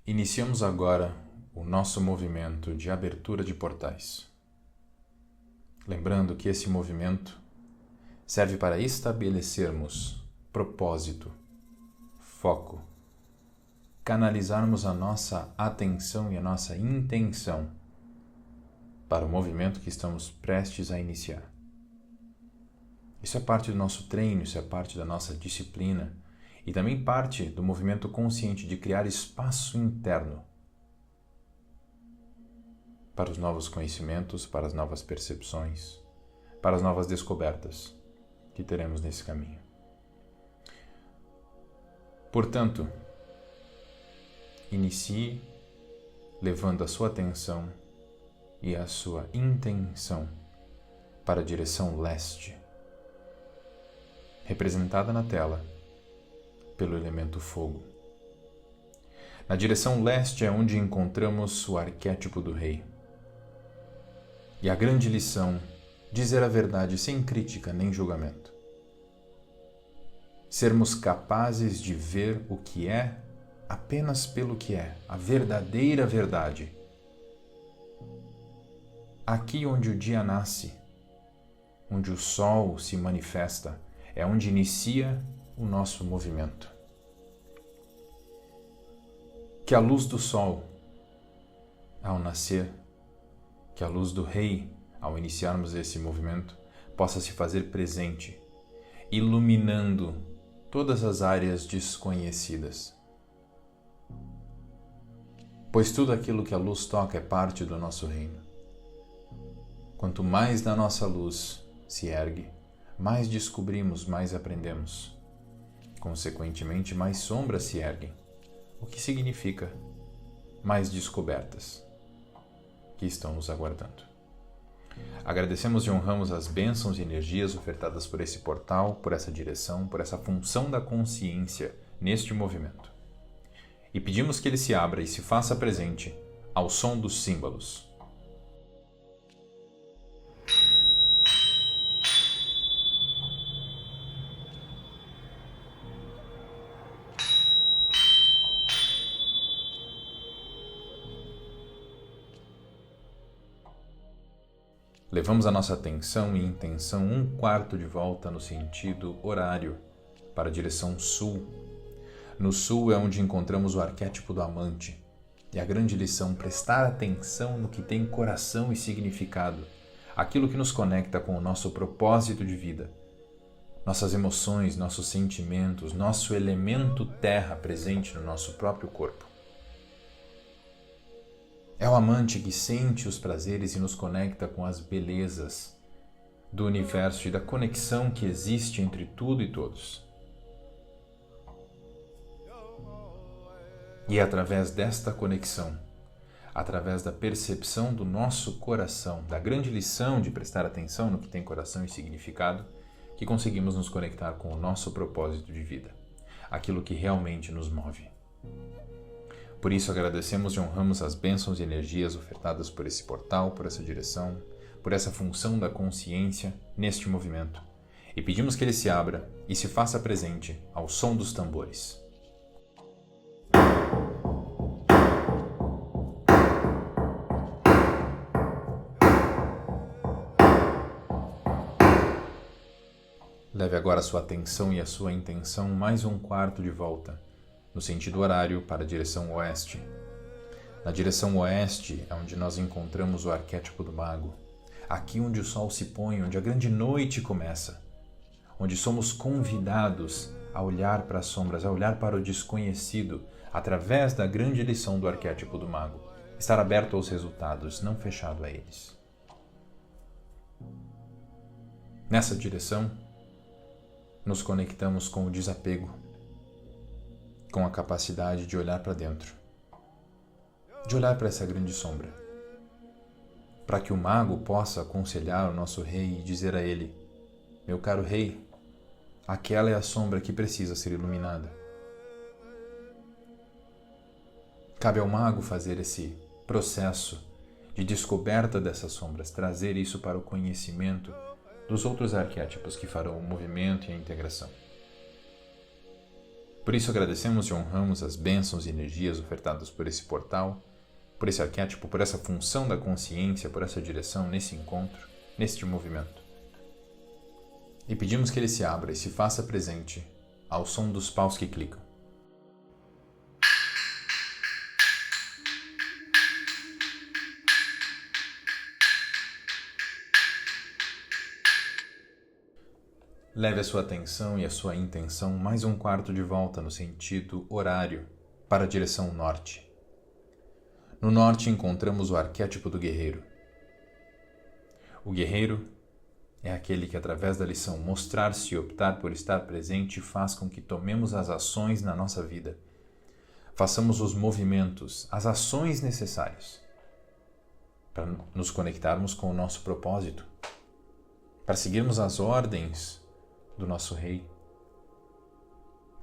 Iniciamos agora o nosso movimento de abertura de portais. Lembrando que esse movimento serve para estabelecermos propósito, foco, canalizarmos a nossa atenção e a nossa intenção para o movimento que estamos prestes a iniciar. Isso é parte do nosso treino, isso é parte da nossa disciplina e também parte do movimento consciente de criar espaço interno para os novos conhecimentos, para as novas percepções, para as novas descobertas que teremos nesse caminho. Portanto, inicie levando a sua atenção e a sua intenção para a direção leste, representada na tela pelo elemento fogo. Na direção leste é onde encontramos o arquétipo do rei. E a grande lição, dizer a verdade sem crítica nem julgamento. Sermos capazes de ver o que é apenas pelo que é, a verdadeira verdade. Aqui onde o dia nasce, onde o sol se manifesta, é onde inicia o nosso movimento. Que a luz do sol, ao nascer, que a luz do rei, ao iniciarmos esse movimento, possa se fazer presente, iluminando todas as áreas desconhecidas. Pois tudo aquilo que a luz toca é parte do nosso reino. Quanto mais da nossa luz se ergue, mais descobrimos, mais aprendemos. Consequentemente, mais sombras se erguem, o que significa mais descobertas que estão nos aguardando. Agradecemos e honramos as bênçãos e energias ofertadas por esse portal, por essa direção, por essa função da consciência neste movimento. E pedimos que ele se abra e se faça presente ao som dos símbolos. Levamos a nossa atenção e intenção 1/4 de volta no sentido horário para a direção sul. No sul é onde encontramos o arquétipo do amante. E a grande lição, prestar atenção no que tem coração e significado, aquilo que nos conecta com o nosso propósito de vida, nossas emoções, nossos sentimentos, nosso elemento terra presente no nosso próprio corpo. É o amante que sente os prazeres e nos conecta com as belezas do universo e da conexão que existe entre tudo e todos. E é através desta conexão, através da percepção do nosso coração, da grande lição de prestar atenção no que tem coração e significado, que conseguimos nos conectar com o nosso propósito de vida, aquilo que realmente nos move. Por isso agradecemos e honramos as bênçãos e energias ofertadas por esse portal, por essa direção, por essa função da consciência neste movimento. E pedimos que ele se abra e se faça presente ao som dos tambores. Leve agora a sua atenção e a sua intenção mais 1/4 de volta, no sentido horário para a direção oeste. Na direção oeste é onde nós encontramos o arquétipo do mago. Aqui onde o sol se põe, onde a grande noite começa. Onde somos convidados a olhar para as sombras, a olhar para o desconhecido, através da grande lição do arquétipo do mago. Estar aberto aos resultados, não fechado a eles. Nessa direção, nos conectamos com o desapego, com a capacidade de olhar para dentro, de olhar para essa grande sombra, para que o mago possa aconselhar o nosso rei e dizer a ele: meu caro rei, aquela é a sombra que precisa ser iluminada. Cabe ao mago fazer esse processo de descoberta dessas sombras, trazer isso para o conhecimento dos outros arquétipos que farão o movimento e a integração. Por isso agradecemos e honramos as bênçãos e energias ofertadas por esse portal, por esse arquétipo, por essa função da consciência, por essa direção nesse encontro, neste movimento. E pedimos que ele se abra e se faça presente ao som dos paus que clicam. Leve a sua atenção e a sua intenção mais um quarto de volta no sentido horário para a direção norte. No norte encontramos o arquétipo do guerreiro. O guerreiro é aquele que, através da lição mostrar-se e optar por estar presente, faz com que tomemos as ações na nossa vida. Façamos os movimentos, as ações necessárias para nos conectarmos com o nosso propósito, para seguirmos as ordens do nosso rei,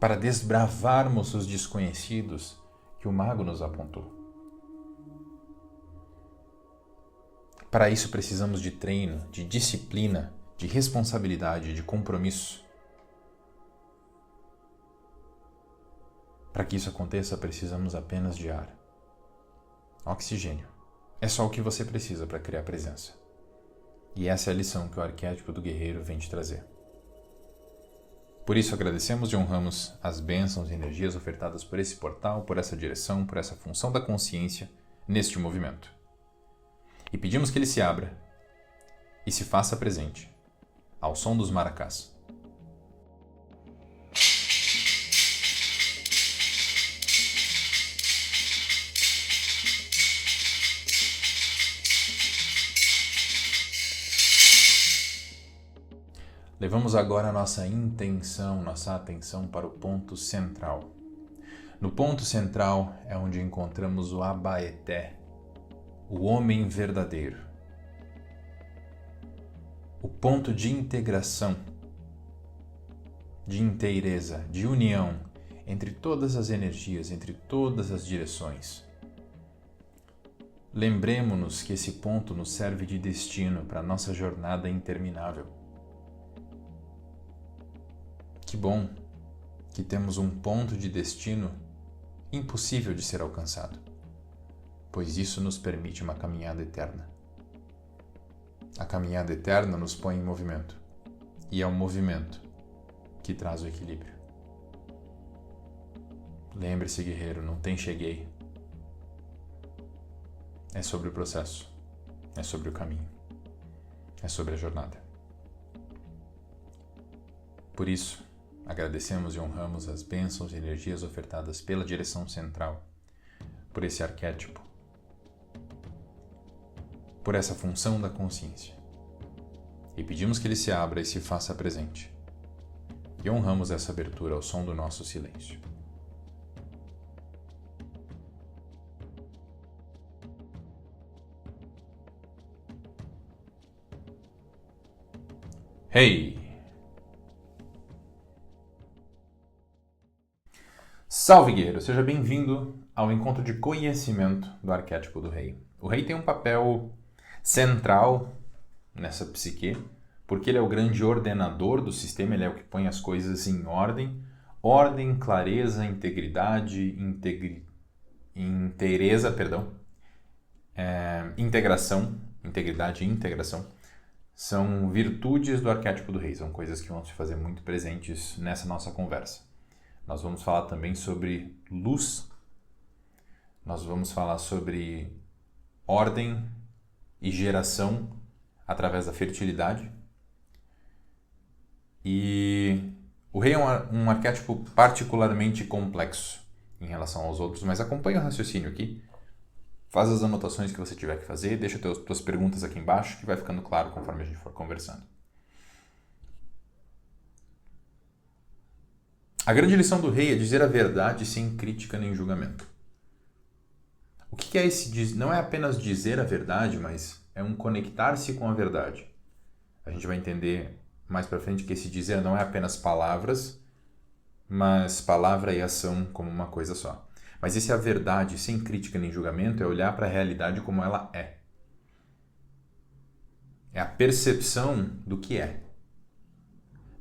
para desbravarmos os desconhecidos que o mago nos apontou. Para isso precisamos de treino, de disciplina, de responsabilidade, de compromisso. Para que isso aconteça, precisamos apenas de ar. Oxigênio. É só o que você precisa para criar presença. E essa é a lição que o arquétipo do guerreiro vem te trazer. Por isso agradecemos e honramos as bênçãos e energias ofertadas por esse portal, por essa direção, por essa função da consciência neste movimento. E pedimos que ele se abra e se faça presente ao som dos maracás. Levamos agora a nossa intenção, nossa atenção para o ponto central. No ponto central é onde encontramos o Abaeté, o homem verdadeiro. O ponto de integração, de inteireza, de união entre todas as energias, entre todas as direções. Lembremo-nos que esse ponto nos serve de destino para a nossa jornada interminável. Que bom que temos um ponto de destino impossível de ser alcançado, pois isso nos permite uma caminhada eterna. A caminhada eterna nos põe em movimento, e é o movimento que traz o equilíbrio. Lembre-se, guerreiro, não tem cheguei. É sobre o processo, é sobre o caminho, é sobre a jornada. Por isso, agradecemos e honramos as bênçãos e energias ofertadas pela direção central, por esse arquétipo, por essa função da consciência. E pedimos que ele se abra e se faça presente. E honramos essa abertura ao som do nosso silêncio. Hey! Salve, guerreiro! Seja bem-vindo ao encontro de conhecimento do arquétipo do rei. O rei tem um papel central nessa psique, porque ele é o grande ordenador do sistema, ele é o que põe as coisas em ordem. Ordem, clareza, integridade, integração, integridade e integração são virtudes do arquétipo do rei, são coisas que vão se fazer muito presentes nessa nossa conversa. Nós vamos falar também sobre luz, nós vamos falar sobre ordem e geração através da fertilidade. E o rei é um arquétipo particularmente complexo em relação aos outros, mas acompanha o raciocínio aqui, faz as anotações que você tiver que fazer, deixa tuas perguntas aqui embaixo que vai ficando claro conforme a gente for conversando. A grande lição do rei é dizer a verdade sem crítica nem julgamento. O que é esse? Não é apenas dizer a verdade, mas é um conectar-se com a verdade. A gente vai entender mais para frente que esse dizer não é apenas palavras, mas palavra e ação como uma coisa só. Mas esse é a verdade sem crítica nem julgamento, é olhar para a realidade como ela é. É a percepção do que é.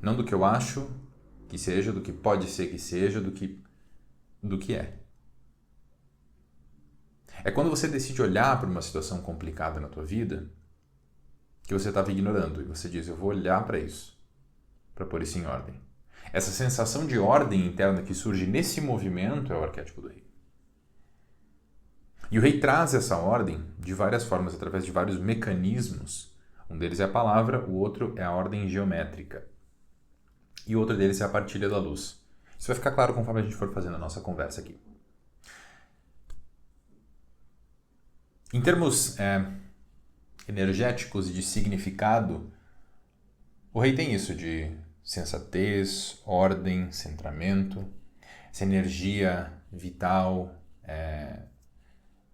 Não do que eu acho que seja, do que pode ser que seja, do que é. É quando você decide olhar para uma situação complicada na tua vida que você estava ignorando e você diz, eu vou olhar para isso, para pôr isso em ordem. Essa sensação de ordem interna que surge nesse movimento é o arquétipo do rei. E o rei traz essa ordem de várias formas, através de vários mecanismos. Um deles é a palavra, o outro é a ordem geométrica. E o outro deles é a partilha da luz. Isso vai ficar claro conforme a gente for fazendo a nossa conversa aqui. Em termos energéticos e de significado, o rei tem isso de sensatez, ordem, centramento, essa energia vital.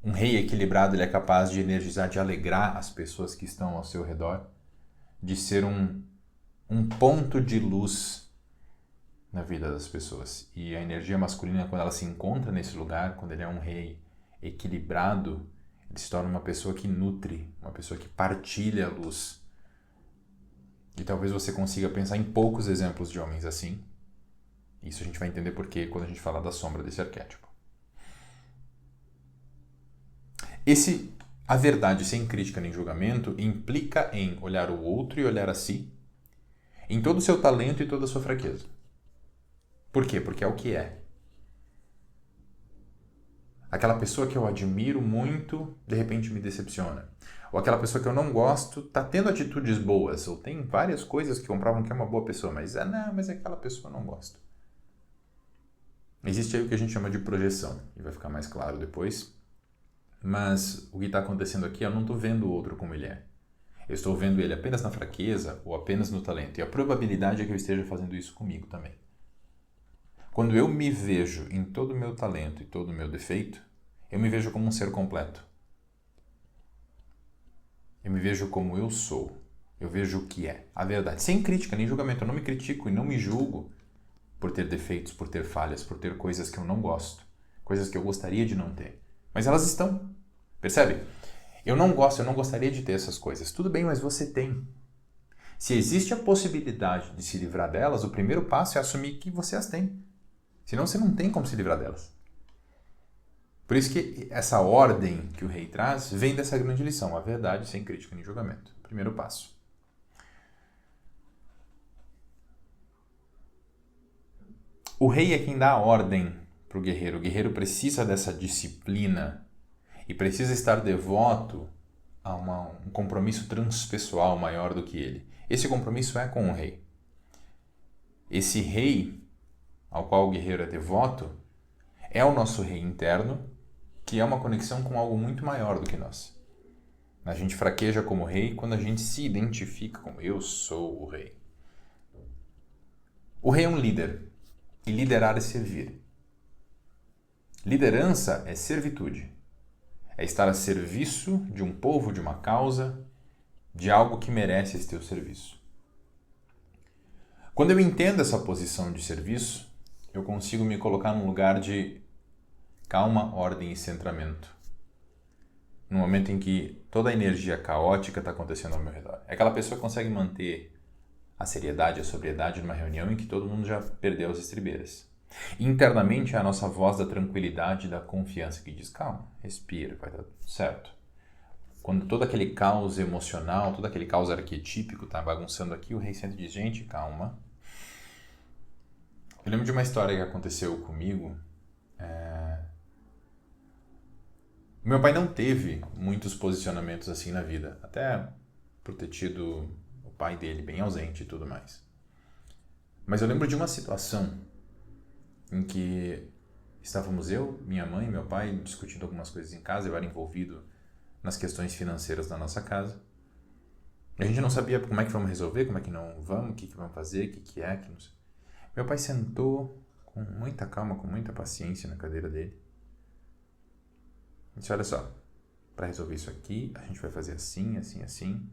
Um rei equilibrado, ele é capaz de energizar, de alegrar as pessoas que estão ao seu redor, de ser um ponto de luz na vida das pessoas. E a energia masculina, quando ela se encontra nesse lugar, quando ele é um rei equilibrado, ele se torna uma pessoa que nutre, uma pessoa que partilha a luz. E talvez você consiga pensar em poucos exemplos de homens assim. Isso a gente vai entender por quê quando a gente falar da sombra desse arquétipo. A verdade sem crítica nem julgamento implica em olhar o outro e olhar a si, em todo o seu talento e toda a sua fraqueza. Por quê? Porque é o que é. Aquela pessoa que eu admiro muito, de repente me decepciona. Ou aquela pessoa que eu não gosto, está tendo atitudes boas, ou tem várias coisas que comprovam que é uma boa pessoa, mas aquela pessoa eu não gosto. Existe aí o que a gente chama de projeção, e vai ficar mais claro depois. Mas o que está acontecendo aqui, eu não estou vendo o outro como ele é. Eu estou vendo ele apenas na fraqueza ou apenas no talento. E a probabilidade é que eu esteja fazendo isso comigo também. Quando eu me vejo em todo o meu talento e todo o meu defeito, eu me vejo como um ser completo. Eu me vejo como eu sou. Eu vejo o que é a verdade. Sem crítica nem julgamento. Eu não me critico e não me julgo por ter defeitos, por ter falhas, por ter coisas que eu não gosto. Coisas que eu gostaria de não ter. Mas elas estão. Percebe? Eu não gostaria de ter essas coisas. Tudo bem, mas você tem. Se existe a possibilidade de se livrar delas, o primeiro passo é assumir que você as tem. Senão você não tem como se livrar delas. Por isso que essa ordem que o rei traz vem dessa grande lição. A verdade sem crítica nem julgamento. Primeiro passo. O rei é quem dá a ordem para o guerreiro. O guerreiro precisa dessa disciplina e precisa estar devoto a um compromisso transpessoal maior do que ele. Esse compromisso é com o rei. Esse rei ao qual o guerreiro é devoto é o nosso rei interno, que é uma conexão com algo muito maior do que nós. A gente fraqueja como rei quando a gente se identifica como eu sou o rei. O rei é um líder e liderar é servir. Liderança é servitude. É estar a serviço de um povo, de uma causa, de algo que merece esse teu serviço. Quando eu entendo essa posição de serviço, eu consigo me colocar num lugar de calma, ordem e centramento. No momento em que toda a energia caótica está acontecendo ao meu redor. É aquela pessoa que consegue manter a seriedade, a sobriedade numa reunião em que todo mundo já perdeu as estribeiras. Internamente é a nossa voz da tranquilidade e da confiança que diz, calma, respira, vai dar tudo certo. Quando todo aquele caos emocional, todo aquele caos arquetípico está bagunçando aqui, o rei senta e diz, gente, calma. Eu lembro de uma história que aconteceu comigo. Meu pai não teve muitos posicionamentos assim na vida, até por ter tido o pai dele bem ausente e tudo mais. Mas eu lembro de uma situação em que estávamos eu, minha mãe e meu pai discutindo algumas coisas em casa. Eu era envolvido nas questões financeiras da nossa casa. A gente não sabia como é que vamos resolver, como é que não vamos, o que vamos fazer, o que é, que não sei. Meu pai sentou com muita calma, com muita paciência na cadeira dele. Disse, olha só, para resolver isso aqui, a gente vai fazer assim, assim, assim.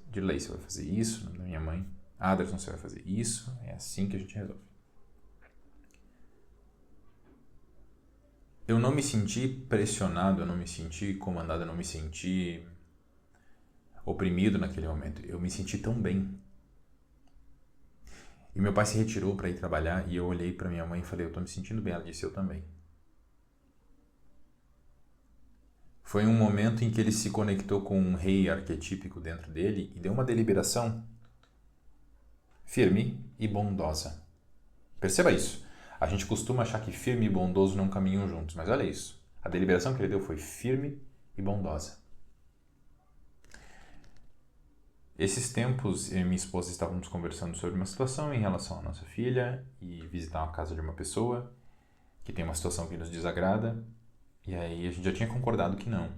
Dirley, você vai fazer isso, da minha mãe. Aderson, você vai fazer isso, é assim que a gente resolve. Eu não me senti pressionado, eu não me senti comandado, eu não me senti oprimido naquele momento. Eu me senti tão bem. E meu pai se retirou para ir trabalhar e eu olhei para minha mãe e falei, eu tô me sentindo bem. Ela disse, eu também. Foi um momento em que ele se conectou com um rei arquetípico dentro dele e deu uma deliberação firme e bondosa. Perceba isso. A gente costuma achar que firme e bondoso não caminham juntos, mas olha isso. A deliberação que ele deu foi firme e bondosa. Esses tempos, eu e minha esposa estávamos conversando sobre uma situação em relação à nossa filha e visitar uma casa de uma pessoa que tem uma situação que nos desagrada. E aí a gente já tinha concordado que não.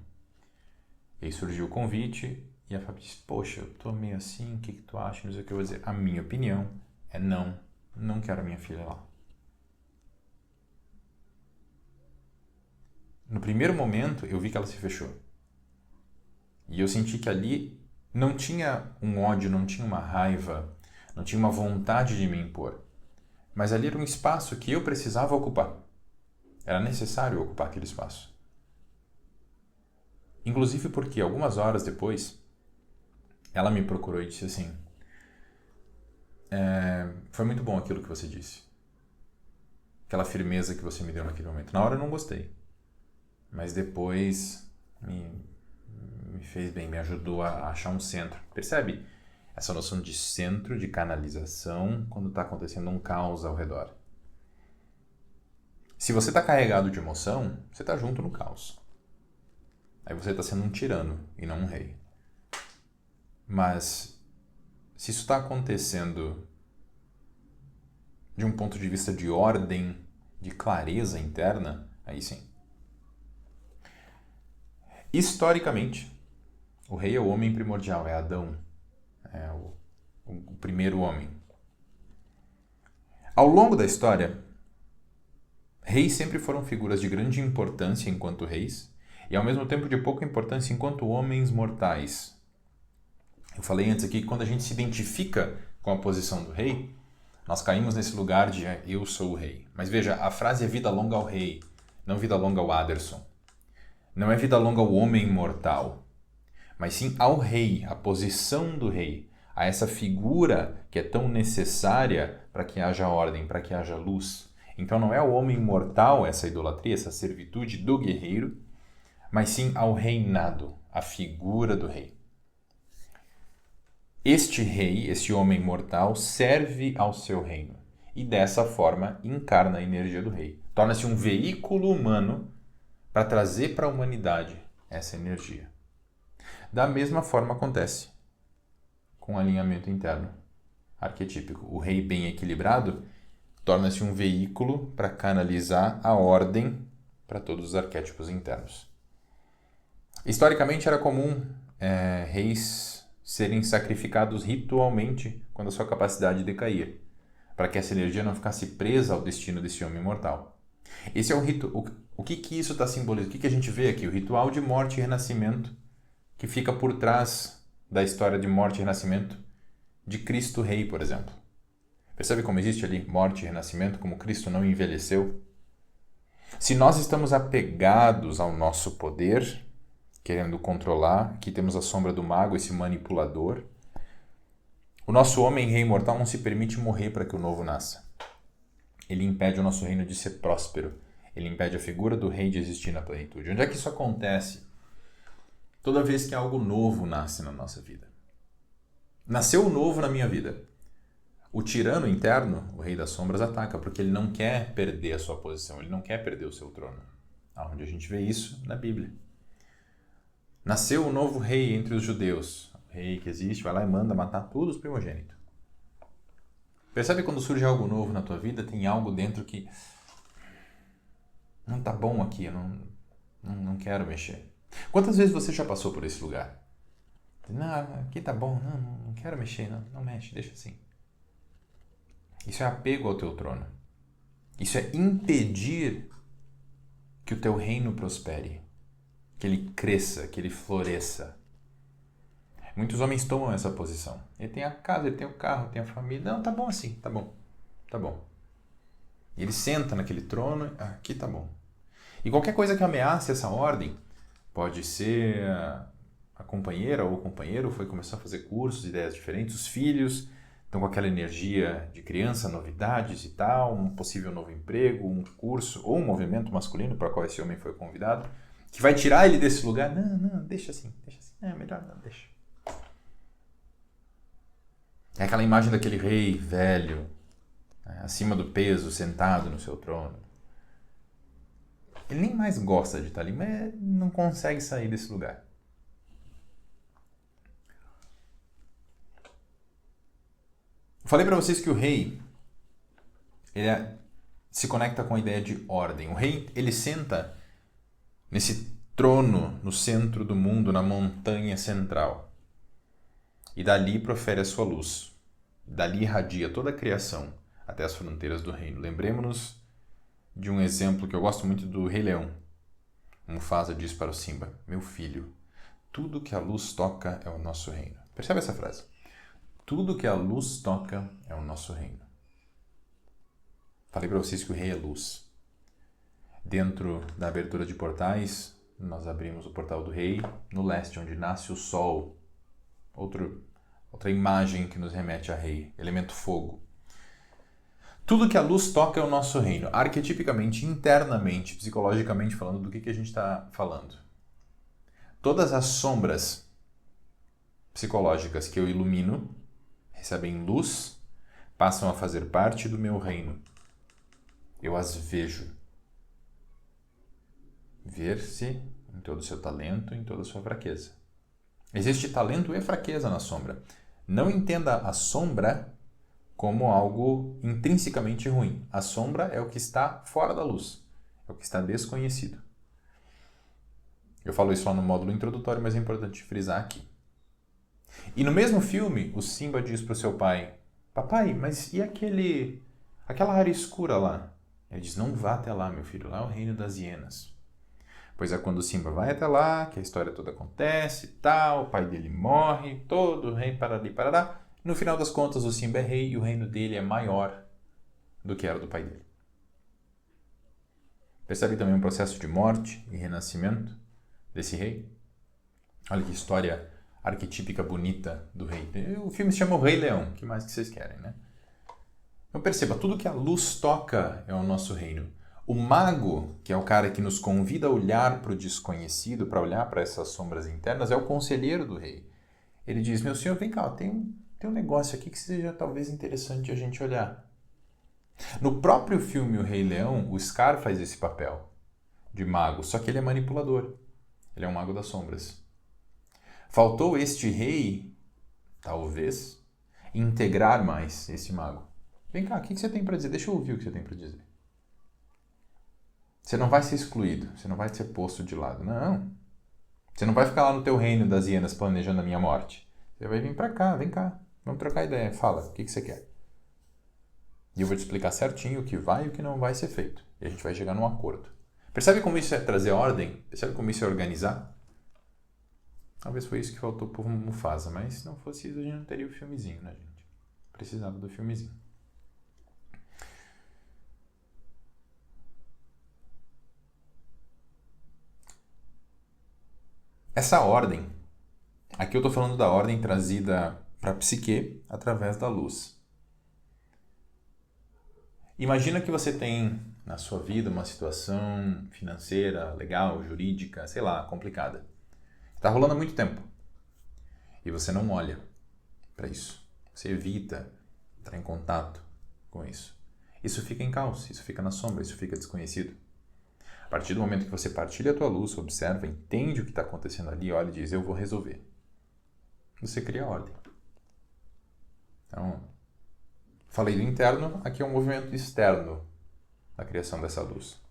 E aí surgiu o convite e a Fábio disse, poxa, eu tô meio assim, o que tu acha? Não sei o que eu vou dizer. A minha opinião é não quero minha filha lá. No primeiro momento, eu vi que ela se fechou. E eu senti que ali não tinha um ódio, não tinha uma raiva, não tinha uma vontade de me impor. Mas ali era um espaço que eu precisava ocupar. Era necessário ocupar aquele espaço. Inclusive porque algumas horas depois, ela me procurou e disse assim, foi muito bom aquilo que você disse. Aquela firmeza que você me deu naquele momento. Na hora eu não gostei. Mas depois me fez bem, me ajudou a achar um centro. Percebe? Essa noção de centro, de canalização, quando está acontecendo um caos ao redor. Se você está carregado de emoção, você está junto no caos. Aí você está sendo um tirano e não um rei. Mas se isso está acontecendo de um ponto de vista de ordem, de clareza interna, aí sim. Historicamente, o rei é o homem primordial, é Adão, é o primeiro homem. Ao longo da história, reis sempre foram figuras de grande importância enquanto reis e ao mesmo tempo de pouca importância enquanto homens mortais. Eu falei antes aqui que quando a gente se identifica com a posição do rei, nós caímos nesse lugar de eu sou o rei. Mas veja, a frase é vida longa ao rei, não vida longa ao Aderson. Não é vida longa ao homem mortal, mas sim ao rei, à posição do rei, a essa figura que é tão necessária para que haja ordem, para que haja luz. Então não é ao homem mortal essa idolatria, essa servitude do guerreiro, mas sim ao reinado, à figura do rei. Este rei, este homem mortal, serve ao seu reino e dessa forma encarna a energia do rei. Torna-se um veículo humano para trazer para a humanidade essa energia. Da mesma forma acontece com o alinhamento interno arquetípico. O rei bem equilibrado torna-se um veículo para canalizar a ordem para todos os arquétipos internos. Historicamente era comum reis serem sacrificados ritualmente quando a sua capacidade decaía, para que essa energia não ficasse presa ao destino desse homem mortal. Esse é o rito. O que isso está simbolizando? O que a gente vê aqui? O ritual de morte e renascimento que fica por trás da história de morte e renascimento de Cristo Rei, por exemplo. Percebe como existe ali morte e renascimento, como Cristo não envelheceu? Se nós estamos apegados ao nosso poder, querendo controlar, aqui temos a sombra do mago, esse manipulador, o nosso homem rei mortal não se permite morrer para que o novo nasça. Ele impede o nosso reino de ser próspero. Ele impede a figura do rei de existir na plenitude. Onde é que isso acontece? Toda vez que algo novo nasce na nossa vida. Nasceu o novo na minha vida. O tirano interno, o rei das sombras, ataca porque ele não quer perder a sua posição, ele não quer perder o seu trono. Aonde a gente vê isso na Bíblia. Nasceu o novo rei entre os judeus. O rei que existe vai lá e manda matar todos os primogênitos. Percebe quando surge algo novo na tua vida, tem algo dentro que não tá bom aqui, eu não quero mexer. Quantas vezes você já passou por esse lugar? Não, aqui tá bom, não quero mexer, não mexe, deixa assim. Isso é apego ao teu trono. Isso é impedir que o teu reino prospere, que ele cresça, que ele floresça. Muitos homens tomam essa posição. Ele tem a casa, ele tem o carro, tem a família. Não, tá bom assim, tá bom. E ele senta naquele trono, aqui tá bom. E qualquer coisa que ameace essa ordem, pode ser a companheira ou o companheiro começar a fazer cursos, ideias diferentes, os filhos Estão com aquela energia de criança, novidades e tal, um possível novo emprego, um curso ou um movimento masculino para o qual esse homem foi convidado, que vai tirar ele desse lugar. Não, deixa assim. É melhor não, deixa. É aquela imagem daquele rei velho, acima do peso, sentado no seu trono. Ele nem mais gosta de estar ali, mas não consegue sair desse lugar. Falei para vocês que o rei se conecta com a ideia de ordem. O rei, ele senta nesse trono no centro do mundo, na montanha central. E dali profere a sua luz. Dali irradia toda a criação até as fronteiras do reino. Lembremos-nos de um exemplo que eu gosto muito do Rei Leão. Mufasa diz para o Simba: meu filho, tudo que a luz toca é o nosso reino. Percebe essa frase? Tudo que a luz toca é o nosso reino. Falei para vocês que o rei é luz. Dentro da abertura de portais, nós abrimos o portal do rei, no leste, onde nasce o sol. Outra imagem que nos remete a rei, elemento fogo. Tudo que a luz toca é o nosso reino. Arquetipicamente, internamente, psicologicamente falando, do que a gente está falando? Todas as sombras psicológicas que eu ilumino recebem luz, passam a fazer parte do meu reino. Eu as vejo. Ver-se em todo o seu talento, em toda a sua fraqueza. Existe talento e fraqueza na sombra. Não entenda a sombra como algo intrinsecamente ruim. A sombra é o que está fora da luz, é o que está desconhecido. Eu falo isso lá no módulo introdutório, mas é importante frisar aqui. E no mesmo filme, o Simba diz para o seu pai: papai, mas e aquela área escura lá? Ele diz: não vá até lá, meu filho, lá é o reino das hienas. Pois é quando o Simba vai até lá, que a história toda acontece e tal, o pai dele morre, todo o rei parari parará. No final das contas, o Simba é rei e o reino dele é maior do que era do pai dele. Percebe também um processo de morte e renascimento desse rei? Olha que história arquetípica bonita do rei. O filme se chama O Rei Leão. O que mais que vocês querem, né? Então perceba, tudo que a luz toca é o nosso reino. O mago, que é o cara que nos convida a olhar para o desconhecido, para olhar para essas sombras internas, é o conselheiro do rei. Ele diz: meu senhor, vem cá, tem um negócio aqui que seja talvez interessante a gente olhar. No próprio filme O Rei Leão, o Scar faz esse papel de mago, só que ele é manipulador. Ele é um mago das sombras. Faltou este rei, talvez, integrar mais esse mago. Vem cá, o que você tem para dizer? Deixa eu ouvir o que você tem para dizer. Você não vai ser excluído, você não vai ser posto de lado. Não. Você não vai ficar lá no teu reino das hienas planejando a minha morte. Você vai vir para cá, vem cá. Vamos trocar ideia. Fala, o que você quer? E eu vou te explicar certinho o que vai e o que não vai ser feito. E a gente vai chegar num acordo. Percebe como isso é trazer ordem? Percebe como isso é organizar? Talvez foi isso que faltou pro Mufasa, mas se não fosse isso a gente não teria o filmezinho, né, gente? Precisava do filmezinho. Essa ordem, aqui eu estou falando da ordem trazida para a psique através da luz. Imagina que você tem na sua vida uma situação financeira, legal, jurídica, sei lá, complicada. Está rolando há muito tempo e você não olha para isso. Você evita entrar em contato com isso. Isso fica em caos, isso fica na sombra, isso fica desconhecido. A partir do momento que você partilha a tua luz, observa, entende o que está acontecendo ali, olha e diz: eu vou resolver. Você cria ordem. Então, falei do interno, aqui é um movimento externo da criação dessa luz.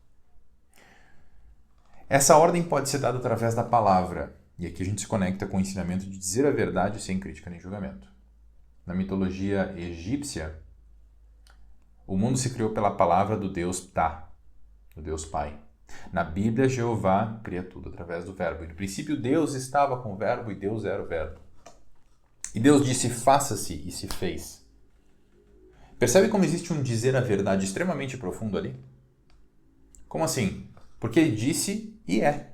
Essa ordem pode ser dada através da palavra, e aqui a gente se conecta com o ensinamento de dizer a verdade sem crítica nem julgamento. Na mitologia egípcia, o mundo se criou pela palavra do Deus Ptah, do Deus Pai. Na Bíblia, Jeová cria tudo através do verbo. E no princípio, Deus estava com o verbo e Deus era o verbo. E Deus disse: faça-se, e se fez. Percebe como existe um dizer a verdade extremamente profundo ali? Como assim? Porque ele disse e é.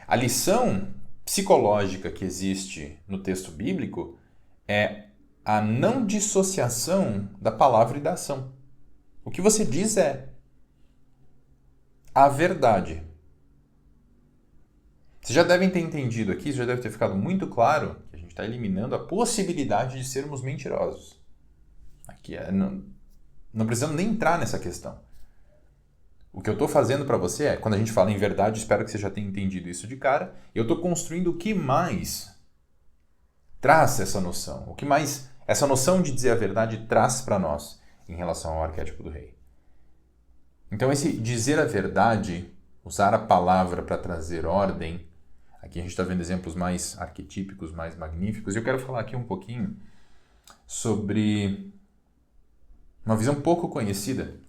A lição psicológica que existe no texto bíblico é a não dissociação da palavra e da ação. O que você diz é a verdade. Vocês já devem ter entendido aqui, já deve ter ficado muito claro que a gente está eliminando a possibilidade de sermos mentirosos. Aqui não precisamos nem entrar nessa questão. O que eu estou fazendo para você é, quando a gente fala em verdade, espero que você já tenha entendido isso de cara, eu estou construindo o que mais traz essa noção, o que mais essa noção de dizer a verdade traz para nós em relação ao arquétipo do rei. Então esse dizer a verdade, usar a palavra para trazer ordem, aqui a gente está vendo exemplos mais arquetípicos, mais magníficos, e eu quero falar aqui um pouquinho sobre uma visão pouco conhecida,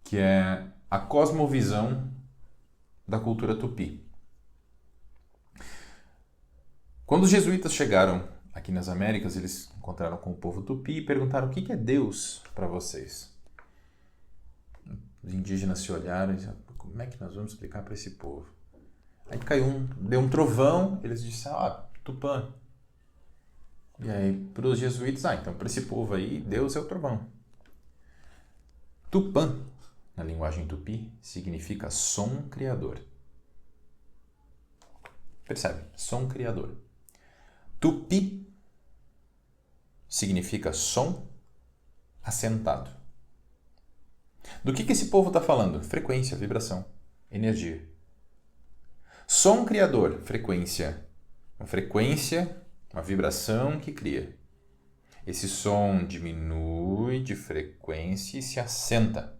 que é a cosmovisão da cultura tupi. Quando os jesuítas chegaram aqui nas Américas, eles encontraram com o povo tupi e perguntaram: o que é Deus para vocês? Os indígenas se olharam e disseram: como é que nós vamos explicar para esse povo? Aí deu um trovão, eles disseram: Tupã. E aí, para os jesuítas, então para esse povo aí, Deus é o trovão. Tupã, na linguagem tupi, significa som criador. Percebe? Som criador. Tupi significa som assentado. Do que esse povo está falando? Frequência, vibração, energia. Som criador, frequência. Uma frequência, uma vibração que cria. Esse som diminui de frequência e se assenta.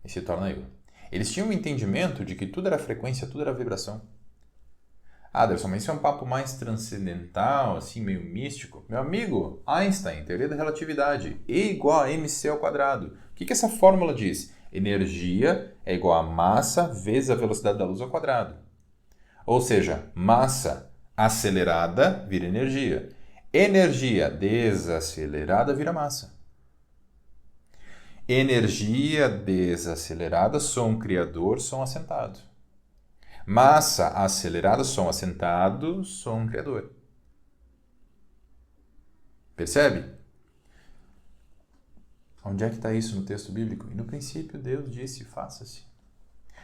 E se torna eu. Eles tinham um entendimento de que tudo era frequência, tudo era vibração. Anderson, mas isso é um papo mais transcendental, assim, meio místico. Meu amigo, Einstein, teoria da relatividade, E igual a mc ao quadrado. O que essa fórmula diz? Energia é igual a massa vezes a velocidade da luz ao quadrado. Ou seja, massa acelerada vira energia. Energia desacelerada vira massa. Energia desacelerada, som criador, som assentado. Massa acelerada, som assentado, som criador. Percebe? Onde é que está isso no texto bíblico? E no princípio Deus disse, faça-se.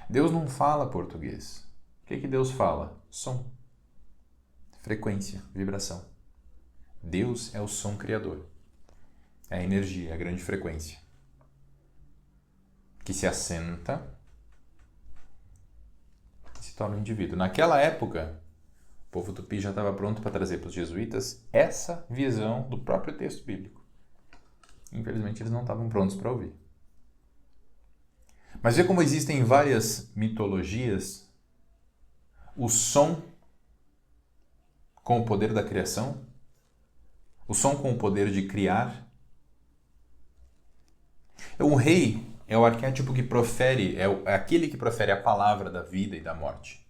Deus não fala português. O que Deus fala? Som. Frequência, vibração. Deus é o som criador. É a energia, é a grande frequência. Que se assenta e se torna um indivíduo. Naquela época, o povo tupi já estava pronto para trazer para os jesuítas essa visão do próprio texto bíblico. Infelizmente, eles não estavam prontos para ouvir. Mas vê como existem várias mitologias. O som com o poder da criação, o som com o poder de criar. O rei é o arquétipo que profere, é aquele que profere a palavra da vida e da morte.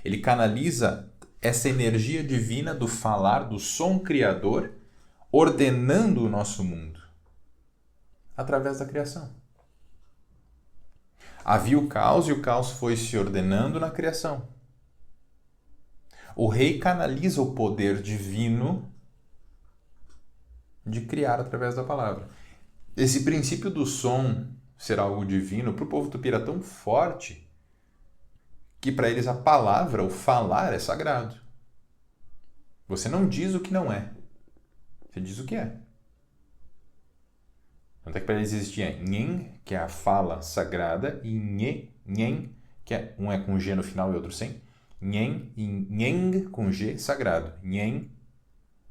Ele canaliza essa energia divina do falar, do som criador, ordenando o nosso mundo através da criação. Havia o caos e o caos foi se ordenando na criação. O rei canaliza o poder divino de criar através da palavra. Esse princípio do som ser algo divino, para o povo tupi era tão forte que para eles a palavra, o falar, é sagrado. Você não diz o que não é. Você diz o que é. Tanto é que para eles existia Nhen, que é a fala sagrada, e Nhen, que um é com G no final e outro sem. Nhen e Nheng com G, sagrado. Nhen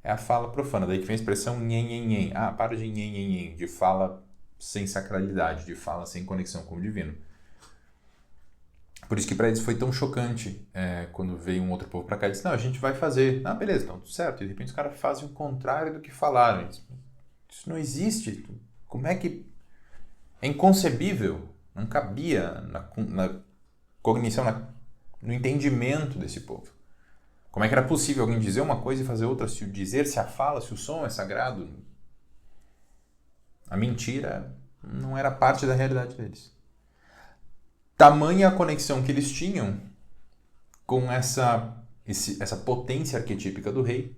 é a fala profana. Daí que vem a expressão Nhen. Para de Nhen, de fala sem sacralidade, de fala sem conexão com o divino. Por isso que para eles foi tão chocante quando veio um outro povo para cá e disse: não, a gente vai fazer. Beleza, então tudo certo. E de repente os caras fazem o contrário do que falaram. Isso não existe. Como é que... É inconcebível. Não cabia na cognição, no entendimento desse povo. Como é que era possível alguém dizer uma coisa e fazer outra? Se o dizer, se a fala, se o som é sagrado. A mentira não era parte da realidade deles. Tamanha a conexão que eles tinham com essa potência arquetípica do rei,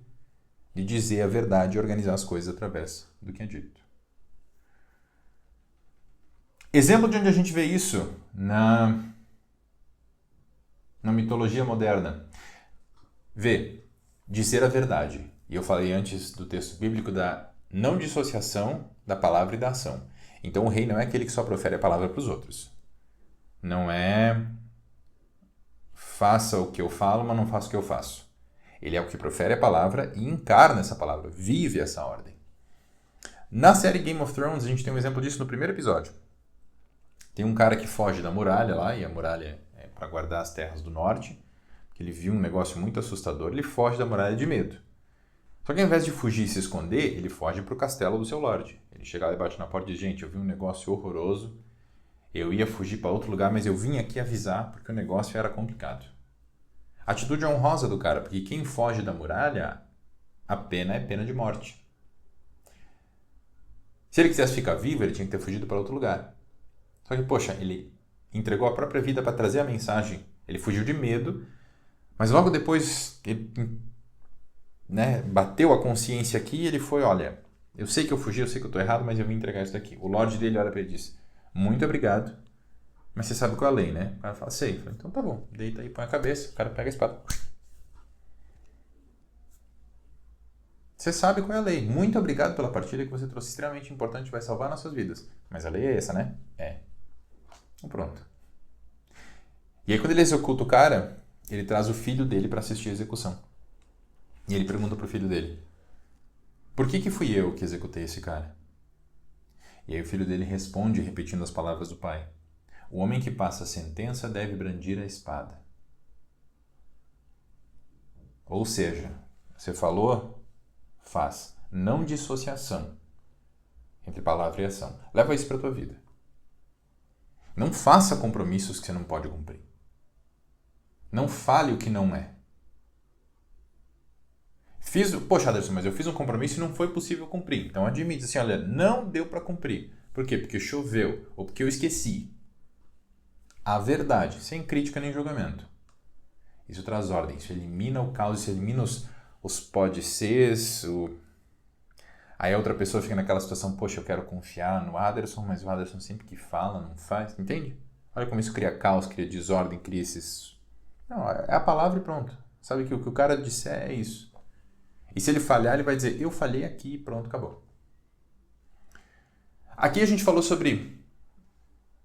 de dizer a verdade e organizar as coisas através do que é dito. Exemplo de onde a gente vê isso na mitologia moderna. Vê, dizer a verdade. E eu falei antes do texto bíblico da não dissociação da palavra e da ação. Então o rei não é aquele que só profere a palavra para os outros. Não é faça o que eu falo, mas não faça o que eu faço. Ele é o que profere a palavra e encarna essa palavra, vive essa ordem. Na série Game of Thrones, a gente tem um exemplo disso no primeiro episódio. Tem um cara que foge da muralha lá, e a muralha é para guardar as terras do norte, que ele viu um negócio muito assustador, ele foge da muralha de medo. Só que ao invés de fugir e se esconder, ele foge para o castelo do seu lorde. Ele chega lá e bate na porta e diz, gente, eu vi um negócio horroroso, eu ia fugir para outro lugar, mas eu vim aqui avisar porque o negócio era complicado. A atitude é honrosa do cara, porque quem foge da muralha, a pena é pena de morte. Se ele quisesse ficar vivo, ele tinha que ter fugido para outro lugar. Só que, poxa, ele entregou a própria vida para trazer a mensagem. Ele fugiu de medo, mas logo depois ele, bateu a consciência aqui e ele foi, olha, eu sei que eu fugi, eu sei que eu estou errado, mas eu vim entregar isso daqui. O Lorde dele olha para ele e diz, muito obrigado, mas você sabe qual é a lei, né? O cara fala, sei. Fala, então tá bom, deita aí, põe a cabeça, o cara pega a espada. Você sabe qual é a lei. Muito obrigado pela partilha que você trouxe, extremamente importante, vai salvar nossas vidas. Mas a lei é essa, né? É. Então pronto. E aí quando ele executa o cara, ele traz o filho dele para assistir a execução. E ele pergunta pro filho dele, por que fui eu que executei esse cara? E aí o filho dele responde, repetindo as palavras do pai, o homem que passa a sentença deve brandir a espada. Ou seja, você falou, faz. Não dissociação entre palavra e ação. Leva isso para a tua vida. Não faça compromissos que você não pode cumprir. Não fale o que não é. Poxa, Anderson, mas eu fiz um compromisso e não foi possível cumprir. Então admite assim, olha, não deu para cumprir. Por quê? Porque choveu ou porque eu esqueci. A verdade, sem crítica nem julgamento. Isso traz ordem, isso elimina o caos, isso elimina os pode sers, Aí a outra pessoa fica naquela situação, poxa, eu quero confiar no Anderson, mas o Anderson sempre que fala, não faz, entende? Olha como isso cria caos, cria desordem, cria esses... Não, é a palavra e pronto. Sabe que o que o cara disser é isso. E se ele falhar, ele vai dizer, eu falhei aqui e pronto, acabou. Aqui a gente falou sobre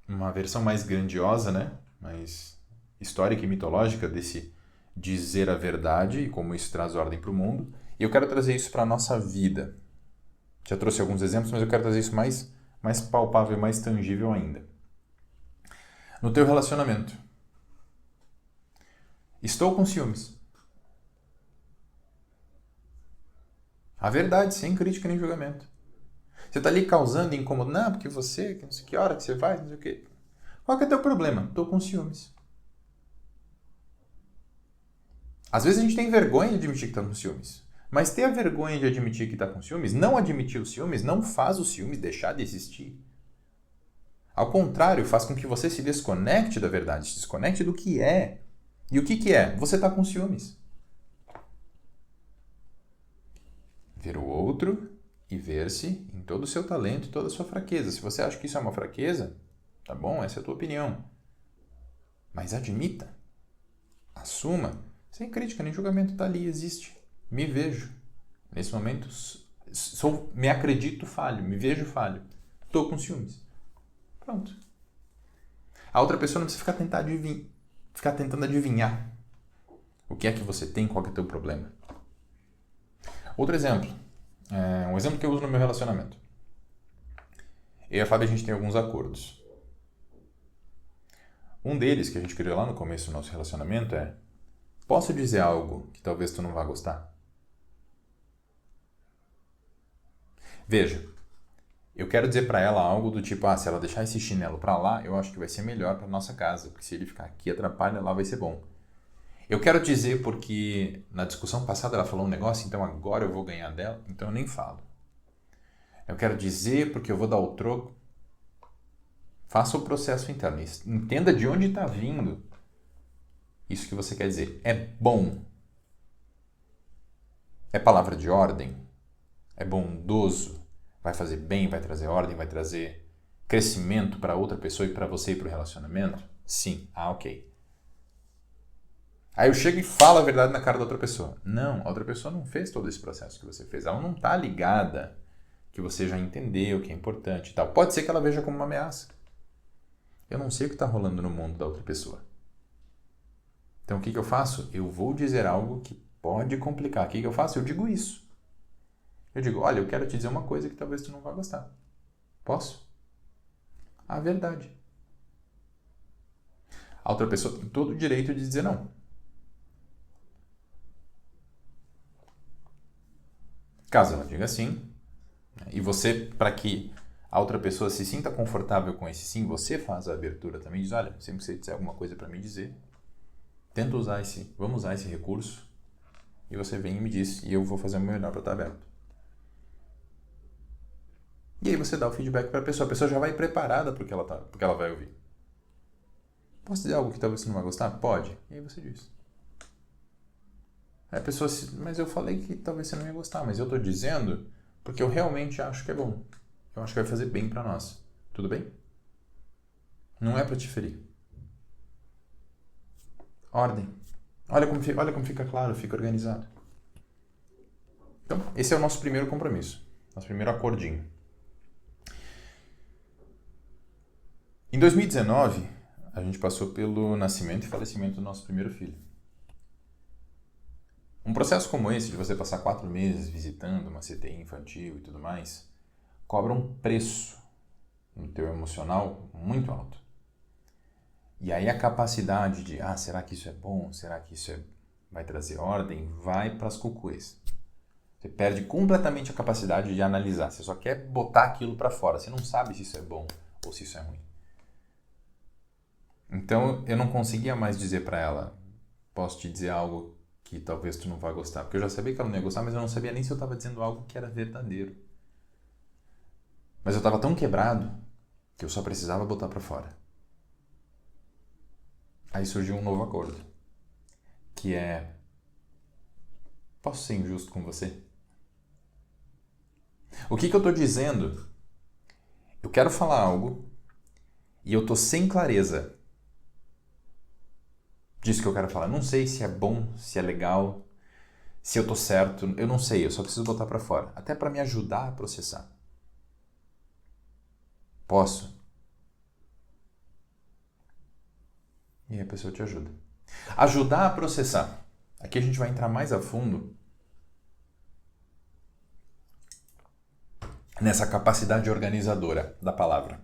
uma versão mais grandiosa, né? Mais histórica e mitológica desse dizer a verdade e como isso traz ordem para o mundo. E eu quero trazer isso para a nossa vida. Já trouxe alguns exemplos, mas eu quero trazer isso mais palpável, mais tangível ainda. No teu relacionamento. Estou com ciúmes. A verdade, sem crítica nem julgamento. Você está ali causando incômodo. Não, porque você, que não sei que hora que você vai, não sei o quê. Qual que é o teu problema? Estou com ciúmes. Às vezes a gente tem vergonha de admitir que está com ciúmes. Mas ter a vergonha de admitir que está com ciúmes, não admitir os ciúmes, não faz os ciúmes deixar de existir. Ao contrário, faz com que você se desconecte da verdade, se desconecte do que é. E o que é? Você está com ciúmes. Ver o outro e ver-se em todo o seu talento e toda a sua fraqueza. Se você acha que isso é uma fraqueza, tá bom, essa é a tua opinião. Mas admita, assuma, sem crítica nem julgamento, tá ali, existe. Me vejo. Nesse momento, me acredito falho, me vejo falho. Tô com ciúmes. Pronto. A outra pessoa não precisa ficar tentando adivinhar o que é que você tem, qual que é o teu problema. Outro exemplo. Um exemplo que eu uso no meu relacionamento. Eu e a Fábio, a gente tem alguns acordos. Um deles, que a gente criou lá no começo do nosso relacionamento é: posso dizer algo que talvez tu não vá gostar? Veja, eu quero dizer para ela algo do tipo, se ela deixar esse chinelo para lá, eu acho que vai ser melhor para nossa casa, porque se ele ficar aqui atrapalha, lá vai ser bom. Eu quero dizer porque na discussão passada ela falou um negócio, então agora eu vou ganhar dela, então eu nem falo. Eu quero dizer porque eu vou dar o troco. Faça o processo interno, entenda de onde está vindo isso que você quer dizer. É bom. é palavra de ordem, é bondoso, vai fazer bem, vai trazer ordem, vai trazer crescimento para outra pessoa e para você e para o relacionamento? Sim. Ok. Aí eu chego e falo a verdade na cara da outra pessoa. Não, a outra pessoa não fez todo esse processo que você fez. Ela não está ligada que você já entendeu, que é importante e tal. Pode ser que ela veja como uma ameaça. Eu não sei o que está rolando no mundo da outra pessoa. Então o que eu faço? Eu vou dizer algo que pode complicar. O que eu faço? Eu digo isso. Eu digo, olha, eu quero te dizer uma coisa que talvez tu não vá gostar. Posso? A verdade. A outra pessoa tem todo o direito de dizer não. Caso ela diga sim, e você, para que a outra pessoa se sinta confortável com esse sim, você faz a abertura também, diz, olha, sempre que você disser alguma coisa para me dizer, vamos usar esse recurso, e você vem e me diz, e eu vou fazer o meu melhor para estar aberto. E aí você dá o feedback para a pessoa já vai preparada para o que ela vai ouvir. Posso dizer algo que talvez você não vai gostar? Pode. E aí você diz. Aí a pessoa, mas eu falei que talvez você não ia gostar, mas eu estou dizendo porque eu realmente acho que é bom. Eu acho que vai fazer bem para nós. Tudo bem? Não é para te ferir. Ordem. Olha como fica claro, fica organizado. Então, esse é o nosso primeiro compromisso. Nosso primeiro acordinho. Em 2019, a gente passou pelo nascimento e falecimento do nosso primeiro filho. Um processo como esse, de você passar 4 meses visitando uma CTI infantil e tudo mais, cobra um preço no teu emocional muito alto. E aí a capacidade de, será que isso é bom? Será que isso vai trazer ordem? Vai para as cucuês. Você perde completamente a capacidade de analisar. Você só quer botar aquilo para fora. Você não sabe se isso é bom ou se isso é ruim. Então eu não conseguia mais dizer para ela, posso te dizer algo que talvez tu não vá gostar. Porque eu já sabia que ela não ia gostar, mas eu não sabia nem se eu estava dizendo algo que era verdadeiro. Mas eu estava tão quebrado que eu só precisava botar para fora. Aí surgiu um novo acordo, que é, posso ser injusto com você? O que eu estou dizendo? Eu quero falar algo e eu estou sem clareza disso que eu quero falar. Não sei se é bom, se é legal, se eu tô certo. Eu não sei, eu só preciso botar para fora. Até para me ajudar a processar. Posso? E aí a pessoa te ajuda. Ajudar a processar. Aqui a gente vai entrar mais a fundo nessa capacidade organizadora da palavra.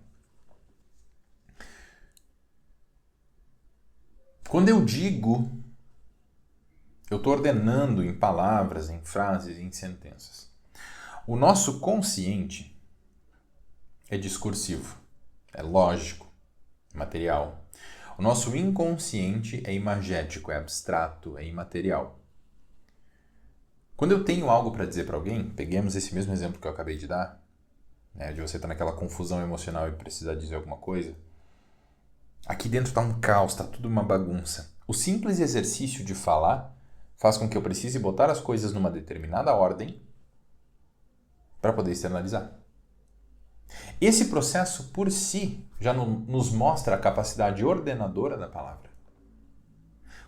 Quando eu digo, eu estou ordenando em palavras, em frases, em sentenças. O nosso consciente é discursivo, é lógico, é material. O nosso inconsciente é imagético, é abstrato, é imaterial. Quando eu tenho algo para dizer para alguém, peguemos esse mesmo exemplo que eu acabei de dar, né, de você estar naquela confusão emocional e precisar dizer alguma coisa. Aqui dentro está um caos, está tudo uma bagunça. O simples exercício de falar faz com que eu precise botar as coisas numa determinada ordem para poder externalizar. Esse processo, por si, já nos mostra a capacidade ordenadora da palavra.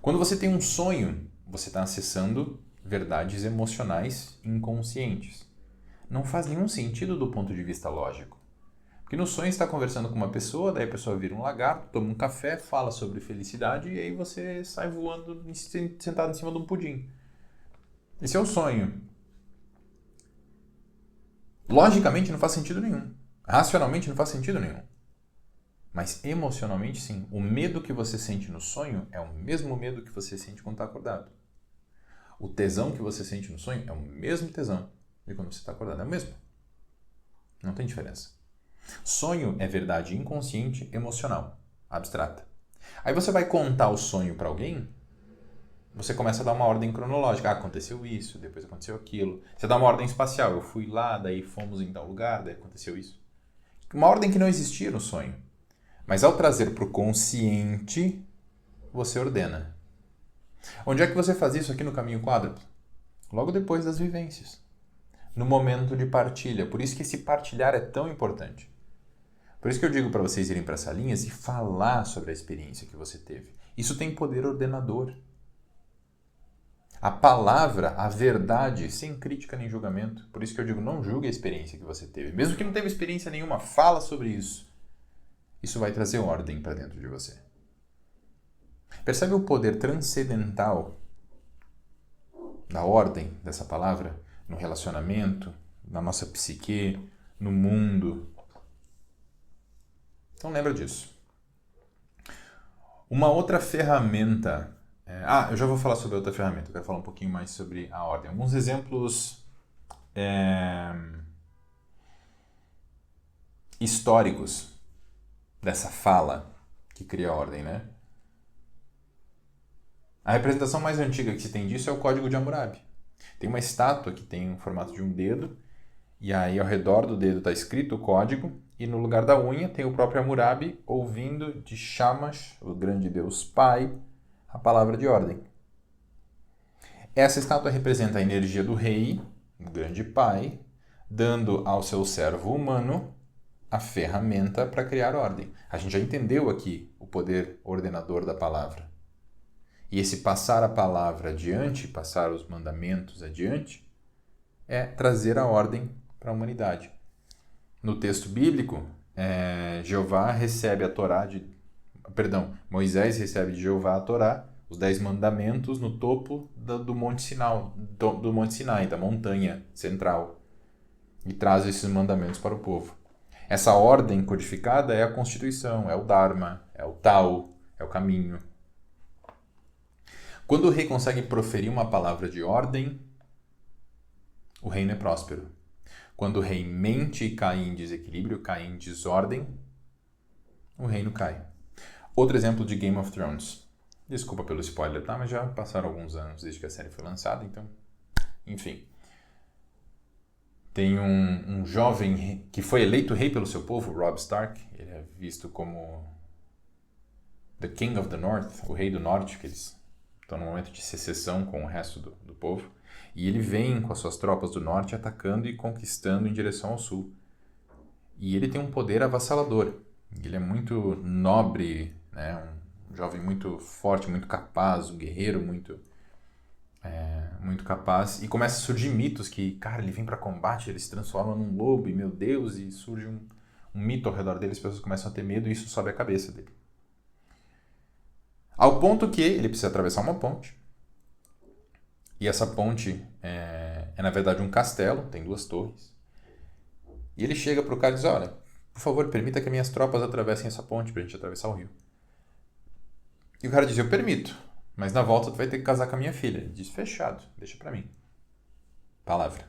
Quando você tem um sonho, você está acessando verdades emocionais inconscientes. Não faz nenhum sentido do ponto de vista lógico. Porque no sonho você está conversando com uma pessoa, daí a pessoa vira um lagarto, toma um café, fala sobre felicidade e aí você sai voando sentado em cima de um pudim. Esse é o sonho. Logicamente não faz sentido nenhum. Racionalmente não faz sentido nenhum. Mas emocionalmente sim. O medo que você sente no sonho é o mesmo medo que você sente quando está acordado. O tesão que você sente no sonho é o mesmo tesão de quando você está acordado. É o mesmo. Não tem diferença. Sonho é verdade inconsciente, emocional, abstrata. Aí você vai contar o sonho para alguém, você começa a dar uma ordem cronológica. Aconteceu isso, depois aconteceu aquilo. Você dá uma ordem espacial. Eu fui lá, daí fomos em tal lugar, daí aconteceu isso. Uma ordem que não existia no sonho. Mas ao trazer para o consciente, você ordena. Onde é que você faz isso aqui no caminho quádruplo? logo depois das vivências, no momento de partilha. Por isso que esse partilhar é tão importante. Por isso que eu digo para vocês irem para as salinhas e falar sobre a experiência que você teve. Isso tem poder ordenador. A palavra, a verdade, sem crítica nem julgamento. Por isso que eu digo, não julgue a experiência que você teve. Mesmo que não teve experiência nenhuma, fala sobre isso. Isso vai trazer ordem para dentro de você. Percebe o poder transcendental da ordem dessa palavra no relacionamento, na nossa psique, no mundo? Então lembra disso. Uma outra ferramenta... eu já vou falar sobre outra ferramenta. Eu quero falar um pouquinho mais sobre a ordem. Alguns exemplos históricos dessa fala que cria a ordem, né? A representação mais antiga que se tem disso é o Código de Hammurabi. Tem uma estátua que tem o formato de um dedo, e aí ao redor do dedo está escrito o código, e no lugar da unha tem o próprio Hammurabi ouvindo de Shamash, o grande deus pai, a palavra de ordem. Essa estátua representa a energia do rei, o grande pai, dando ao seu servo humano a ferramenta para criar ordem. A gente já entendeu aqui o poder ordenador da palavra. E esse passar a palavra adiante, passar os mandamentos adiante, é trazer a ordem para a humanidade. No texto bíblico, Moisés recebe de Jeová a Torá, os 10 mandamentos no topo do Monte Sinai, da montanha central, e traz esses mandamentos para o povo. Essa ordem codificada é a Constituição, é o Dharma, é o Tao, é o caminho. Quando o rei consegue proferir uma palavra de ordem, o reino é próspero. Quando o rei mente e cai em desequilíbrio, cai em desordem, o reino cai. Outro exemplo de Game of Thrones. Desculpa pelo spoiler, tá? Mas já passaram alguns anos desde que a série foi lançada, então... Enfim. Tem um jovem que foi eleito rei pelo seu povo, Robb Stark. Ele é visto como The King of the North, o rei do norte, que eles estão num momento de secessão com o resto do povo. E ele vem com as suas tropas do norte atacando e conquistando em direção ao sul. E ele tem um poder avassalador. Ele é muito nobre, né? Um jovem muito forte, muito capaz, um guerreiro muito capaz. E começa a surgir mitos que, cara, ele vem para combate, ele se transforma num lobo, e meu Deus, e surge um mito ao redor dele, as pessoas começam a ter medo e isso sobe a cabeça dele. Ao ponto que ele precisa atravessar uma ponte. E essa ponte é na verdade um castelo, tem 2 torres. E ele chega pro cara e diz, olha, por favor, permita que minhas tropas atravessem essa ponte pra gente atravessar o rio. E o cara diz, eu permito, mas na volta tu vai ter que casar com a minha filha. Ele diz, fechado, deixa pra mim. Palavra.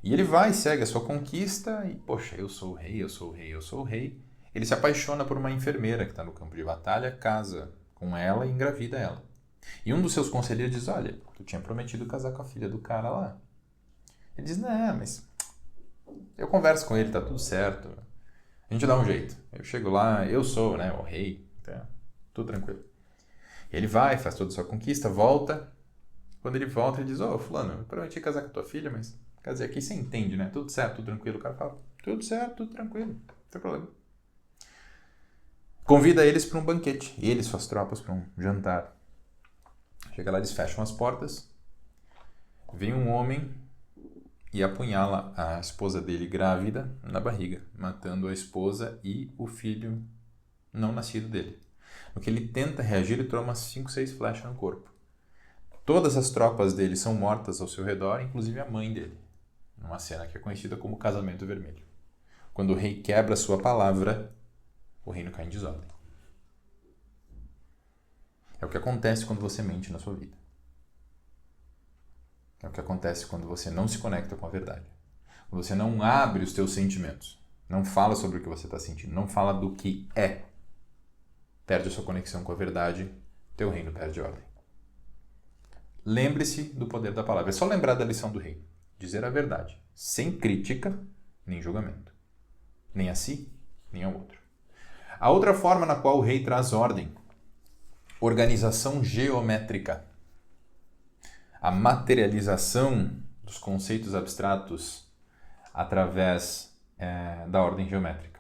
E ele vai, segue a sua conquista e, poxa, eu sou o rei, eu sou o rei, eu sou o rei. Ele se apaixona por uma enfermeira que está no campo de batalha, casa com ela e engravida ela. E um dos seus conselheiros diz, olha, tu tinha prometido casar com a filha do cara lá. Ele diz, não, mas eu converso com ele, tá tudo certo. A gente dá um jeito. Eu chego lá, eu sou, né, o rei, então, tudo tranquilo. E ele vai, faz toda a sua conquista, volta. Quando ele volta, ele diz, fulano, eu prometi casar com a tua filha, mas quer dizer, aqui você entende, né? Tudo certo, tudo tranquilo. O cara fala, tudo certo, tudo tranquilo, não tem problema. Convida eles para um banquete, ele e suas tropas para um jantar. Chega lá, eles fecham as portas, vem um homem e apunhala a esposa dele grávida na barriga, matando a esposa e o filho não nascido dele. No que ele tenta reagir, ele toma 5, 6 flechas no corpo. Todas as tropas dele são mortas ao seu redor, inclusive a mãe dele, numa cena que é conhecida como Casamento Vermelho. Quando o rei quebra sua palavra, o reino cai em desordem. É o que acontece quando você mente na sua vida. É o que acontece quando você não se conecta com a verdade. Quando você não abre os teus sentimentos. Não fala sobre o que você está sentindo. Não fala do que é. Perde a sua conexão com a verdade. Teu reino perde ordem. Lembre-se do poder da palavra. É só lembrar da lição do rei. Dizer a verdade. Sem crítica, nem julgamento. Nem a si, nem ao outro. A outra forma na qual o rei traz ordem. Organização geométrica. a materialização dos conceitos abstratos através da ordem geométrica.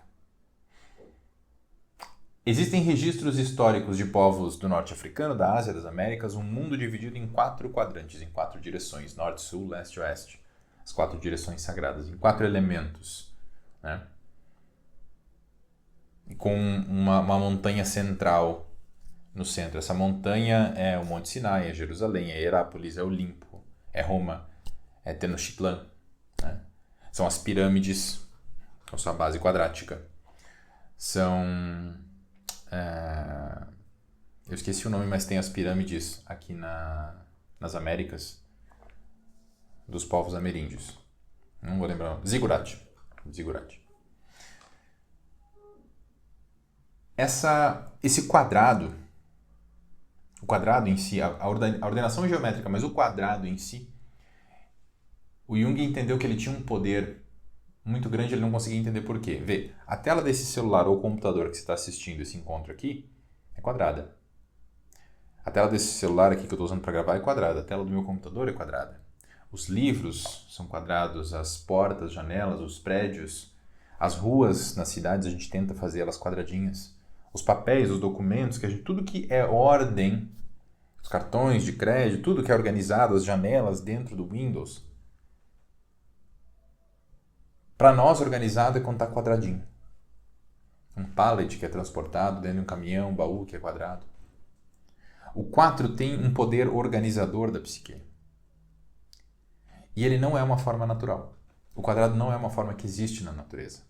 Existem registros históricos de povos do norte africano, da Ásia, das Américas, um mundo dividido em 4 quadrantes, em 4 direções, norte, sul, leste e oeste. As 4 direções sagradas, em 4 elementos, né? E com uma montanha central no centro. Essa montanha é o Monte Sinai, é Jerusalém, é Herápolis, é Olimpo, é Roma, é Tenochtitlan, né? São as pirâmides, com sua base quadrática. São... eu esqueci o nome, mas tem as pirâmides aqui nas Américas dos povos ameríndios. Não vou lembrar. Zigurate. Esse quadrado, o quadrado em si, a ordenação geométrica, mas o quadrado em si, o Jung entendeu que ele tinha um poder muito grande, ele não conseguia entender por quê. Vê, a tela desse celular ou computador que você está assistindo esse encontro aqui é quadrada. A tela desse celular aqui que eu estou usando para gravar é quadrada. A tela do meu computador é quadrada. Os livros são quadrados, as portas, janelas, os prédios, as ruas nas cidades a gente tenta fazer elas quadradinhas. Os papéis, os documentos, tudo que é ordem, os cartões de crédito, tudo que é organizado, as janelas dentro do Windows. Para nós, organizado é quando está quadradinho. Um pallet que é transportado dentro de um caminhão, um baú que é quadrado. O 4 tem um poder organizador da psique. E ele não é uma forma natural. O quadrado não é uma forma que existe na natureza.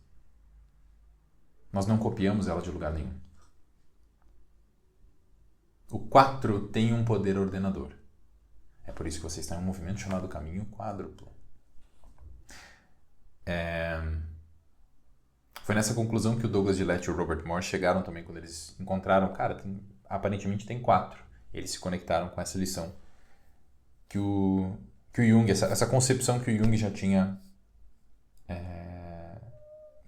Nós não copiamos ela de lugar nenhum. O 4 tem um poder ordenador. É por isso que você está em um movimento chamado caminho quádruplo. Foi nessa conclusão que o Douglas Gillette e o Robert Moore chegaram também quando eles encontraram, aparentemente tem 4. Eles se conectaram com essa lição que o Jung, essa concepção que o Jung já tinha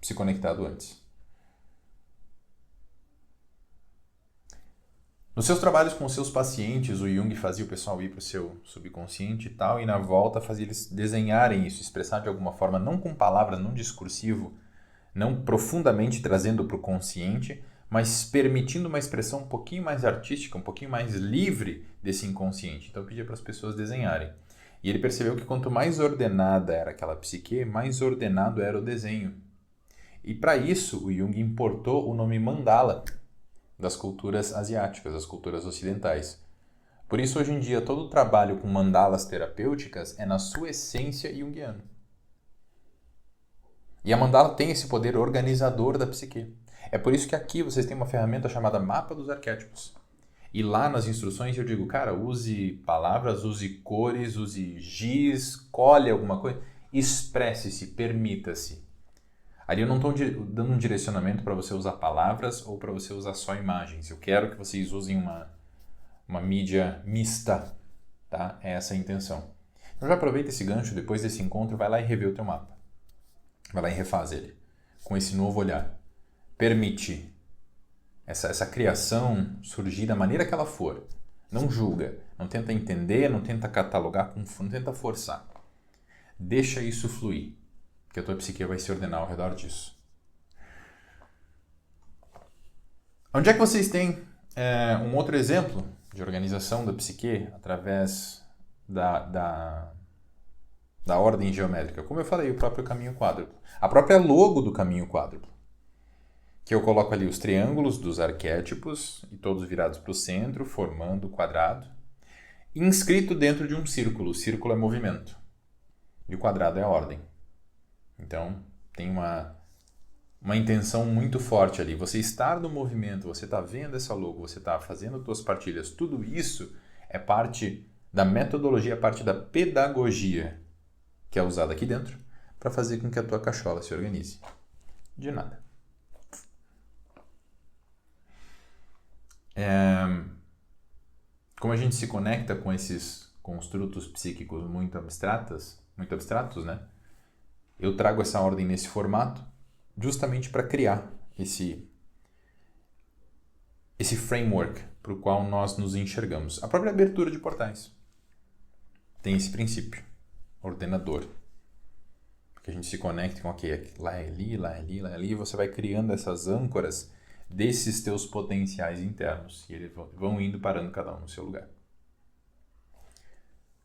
se conectado antes. Nos seus trabalhos com os seus pacientes, o Jung fazia o pessoal ir para o seu subconsciente e tal, e na volta fazia eles desenharem isso, expressar de alguma forma, não com palavras, não discursivo, não profundamente trazendo para o consciente, mas permitindo uma expressão um pouquinho mais artística, um pouquinho mais livre desse inconsciente. Então pedia para as pessoas desenharem. E ele percebeu que quanto mais ordenada era aquela psique, mais ordenado era o desenho. E para isso, o Jung importou o nome mandala das culturas asiáticas, das culturas ocidentais. Por isso, hoje em dia, todo o trabalho com mandalas terapêuticas é, na sua essência, junguiano. E a mandala tem esse poder organizador da psique. É por isso que aqui vocês têm uma ferramenta chamada Mapa dos Arquétipos. E lá nas instruções eu digo, use palavras, use cores, use giz, colhe alguma coisa, expresse-se, permita-se. Ali eu não estou dando um direcionamento para você usar palavras ou para você usar só imagens. Eu quero que vocês usem uma mídia mista, tá? É essa a intenção. Então já aproveita esse gancho, depois desse encontro, vai lá e revê o teu mapa. Vai lá e refaz ele, com esse novo olhar. Permite essa criação surgir da maneira que ela for. Não julga, não tenta entender, não tenta catalogar, não tenta forçar. Deixa isso fluir, que a tua psique vai se ordenar ao redor disso. Onde é que vocês têm um outro exemplo de organização da psique através da ordem geométrica? Como eu falei, o próprio caminho quádruplo. A própria logo do caminho quádruplo. Que eu coloco ali os triângulos dos arquétipos, e todos virados para o centro, formando o quadrado, inscrito dentro de um círculo. O círculo é movimento. E o quadrado é a ordem. Então, tem uma intenção muito forte ali. Você estar no movimento, você está vendo essa logo, você está fazendo suas partilhas, tudo isso é parte da metodologia, parte da pedagogia que é usada aqui dentro para fazer com que a tua cachola se organize. De nada. Como a gente se conecta com esses construtos psíquicos muito abstratos, né? Eu trago essa ordem nesse formato justamente para criar esse framework para o qual nós nos enxergamos. A própria abertura de portais. tem esse princípio ordenador. Que a gente se conecte com, ok, lá é ali, lá é ali, lá é ali, e você vai criando essas âncoras desses teus potenciais internos. E eles vão indo parando cada um no seu lugar.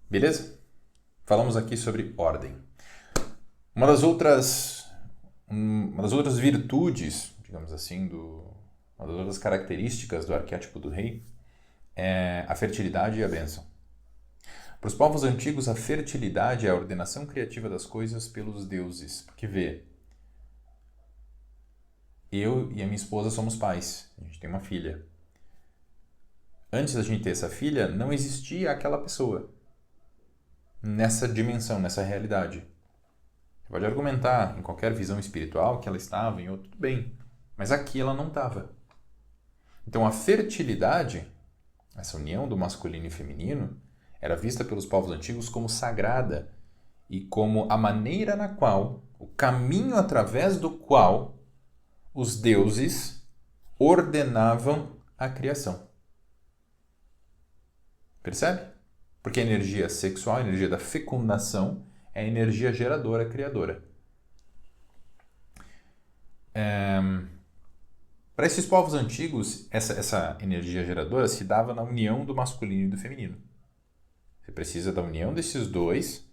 Beleza? Falamos aqui sobre ordem. Uma das outras virtudes, digamos assim, uma das outras características do arquétipo do rei é a fertilidade e a bênção. Para os povos antigos, a fertilidade é a ordenação criativa das coisas pelos deuses. Porque vê, eu e a minha esposa somos pais, a gente tem uma filha. Antes da gente ter essa filha, não existia aquela pessoa nessa dimensão, nessa realidade. Você pode argumentar em qualquer visão espiritual que ela estava em outro, tudo bem, mas aqui ela não estava. Então a fertilidade, essa união do masculino e feminino, era vista pelos povos antigos como sagrada e como a maneira na qual, o caminho através do qual os deuses ordenavam a criação. Percebe? Porque a energia sexual, a energia da fecundação, é a energia geradora, criadora. Para esses povos antigos, essa energia geradora se dava na união do masculino e do feminino. Você precisa da união desses dois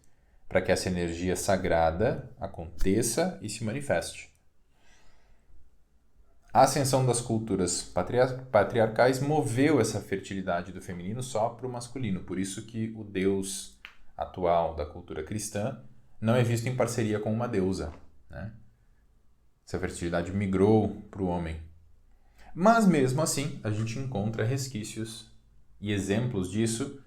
para que essa energia sagrada aconteça e se manifeste. A ascensão das culturas patriarcais moveu essa fertilidade do feminino só para o masculino. Por isso que o Deus atual da cultura cristã não é visto em parceria com uma deusa, né? Essa fertilidade migrou para o homem. Mas mesmo assim, a gente encontra resquícios e exemplos disso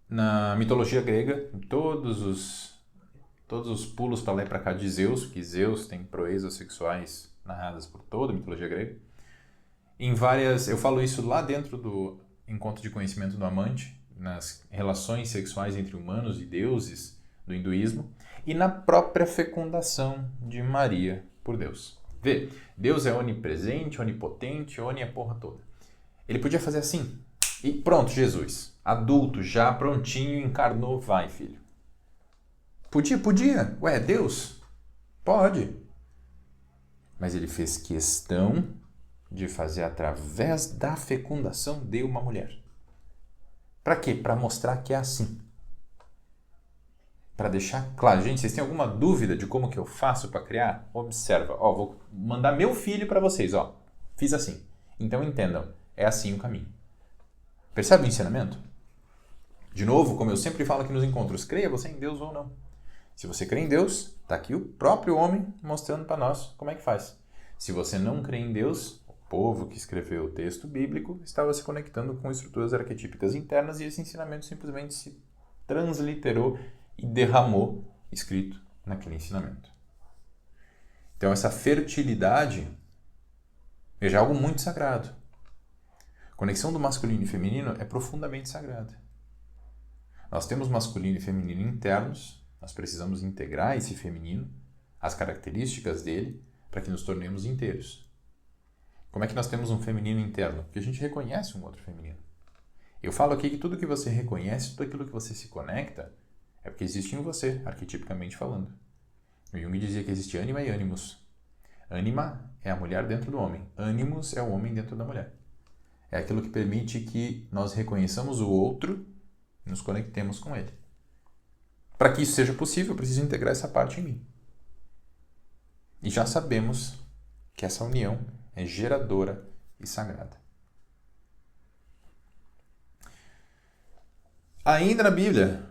na mitologia grega, em todos os pulos para lá e para cá de Zeus, que Zeus tem proezas sexuais narradas por toda a mitologia grega. Eu falo isso lá dentro do Encontro de Conhecimento do Amante, nas relações sexuais entre humanos e deuses do hinduísmo, e na própria fecundação de Maria por Deus. Vê, Deus é onipresente, onipotente, a porra toda. Ele podia fazer assim, e pronto, Jesus, adulto, já prontinho, encarnou, vai, filho. Podia. Ué, Deus? Pode. Mas ele fez questão de fazer através da fecundação de uma mulher. Para quê? Para mostrar que é assim. Para deixar claro. Gente, vocês têm alguma dúvida de como que eu faço para criar? Observa. Vou mandar meu filho para vocês. Fiz assim. Então entendam. É assim o caminho. Percebe o ensinamento? De novo, como eu sempre falo aqui nos encontros, creia você em Deus ou não. Se você crê em Deus, está aqui o próprio homem mostrando para nós como é que faz. Se você não crê em Deus, o povo que escreveu o texto bíblico estava se conectando com estruturas arquetípicas internas e esse ensinamento simplesmente se transliterou e derramou escrito naquele ensinamento. Então essa fertilidade é algo muito sagrado. A conexão do masculino e feminino é profundamente sagrada. Nós temos masculino e feminino internos. Nós precisamos integrar esse feminino, as características dele, para que nos tornemos inteiros. Como é que nós temos um feminino interno? Porque a gente reconhece um outro feminino. Eu falo aqui que tudo que você reconhece, tudo aquilo que você se conecta, é porque existe em você, arquetipicamente falando. O Jung dizia que existe ânima e ânimos. Ânima é a mulher dentro do homem. Ânimos é o homem dentro da mulher. É aquilo que permite que nós reconheçamos o outro e nos conectemos com ele. Para que isso seja possível, eu preciso integrar essa parte em mim. E já sabemos que essa união é geradora e sagrada. Ainda na Bíblia,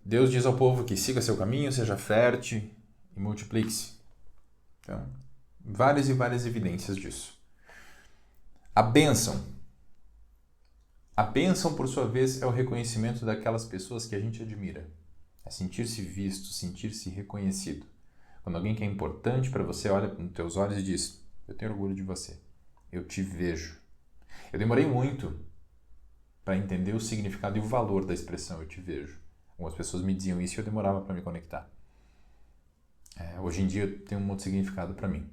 Deus diz ao povo que siga seu caminho, seja fértil e multiplique-se. Então, várias e várias evidências disso. A bênção. A bênção, por sua vez, é o reconhecimento daquelas pessoas que a gente admira. É sentir-se visto, sentir-se reconhecido. Quando alguém que é importante para você olha nos teus olhos e diz: eu tenho orgulho de você, eu te vejo. Eu demorei muito para entender o significado e o valor da expressão eu te vejo. Algumas pessoas me diziam isso e eu demorava para me conectar. Hoje em dia tem um outro significado para mim.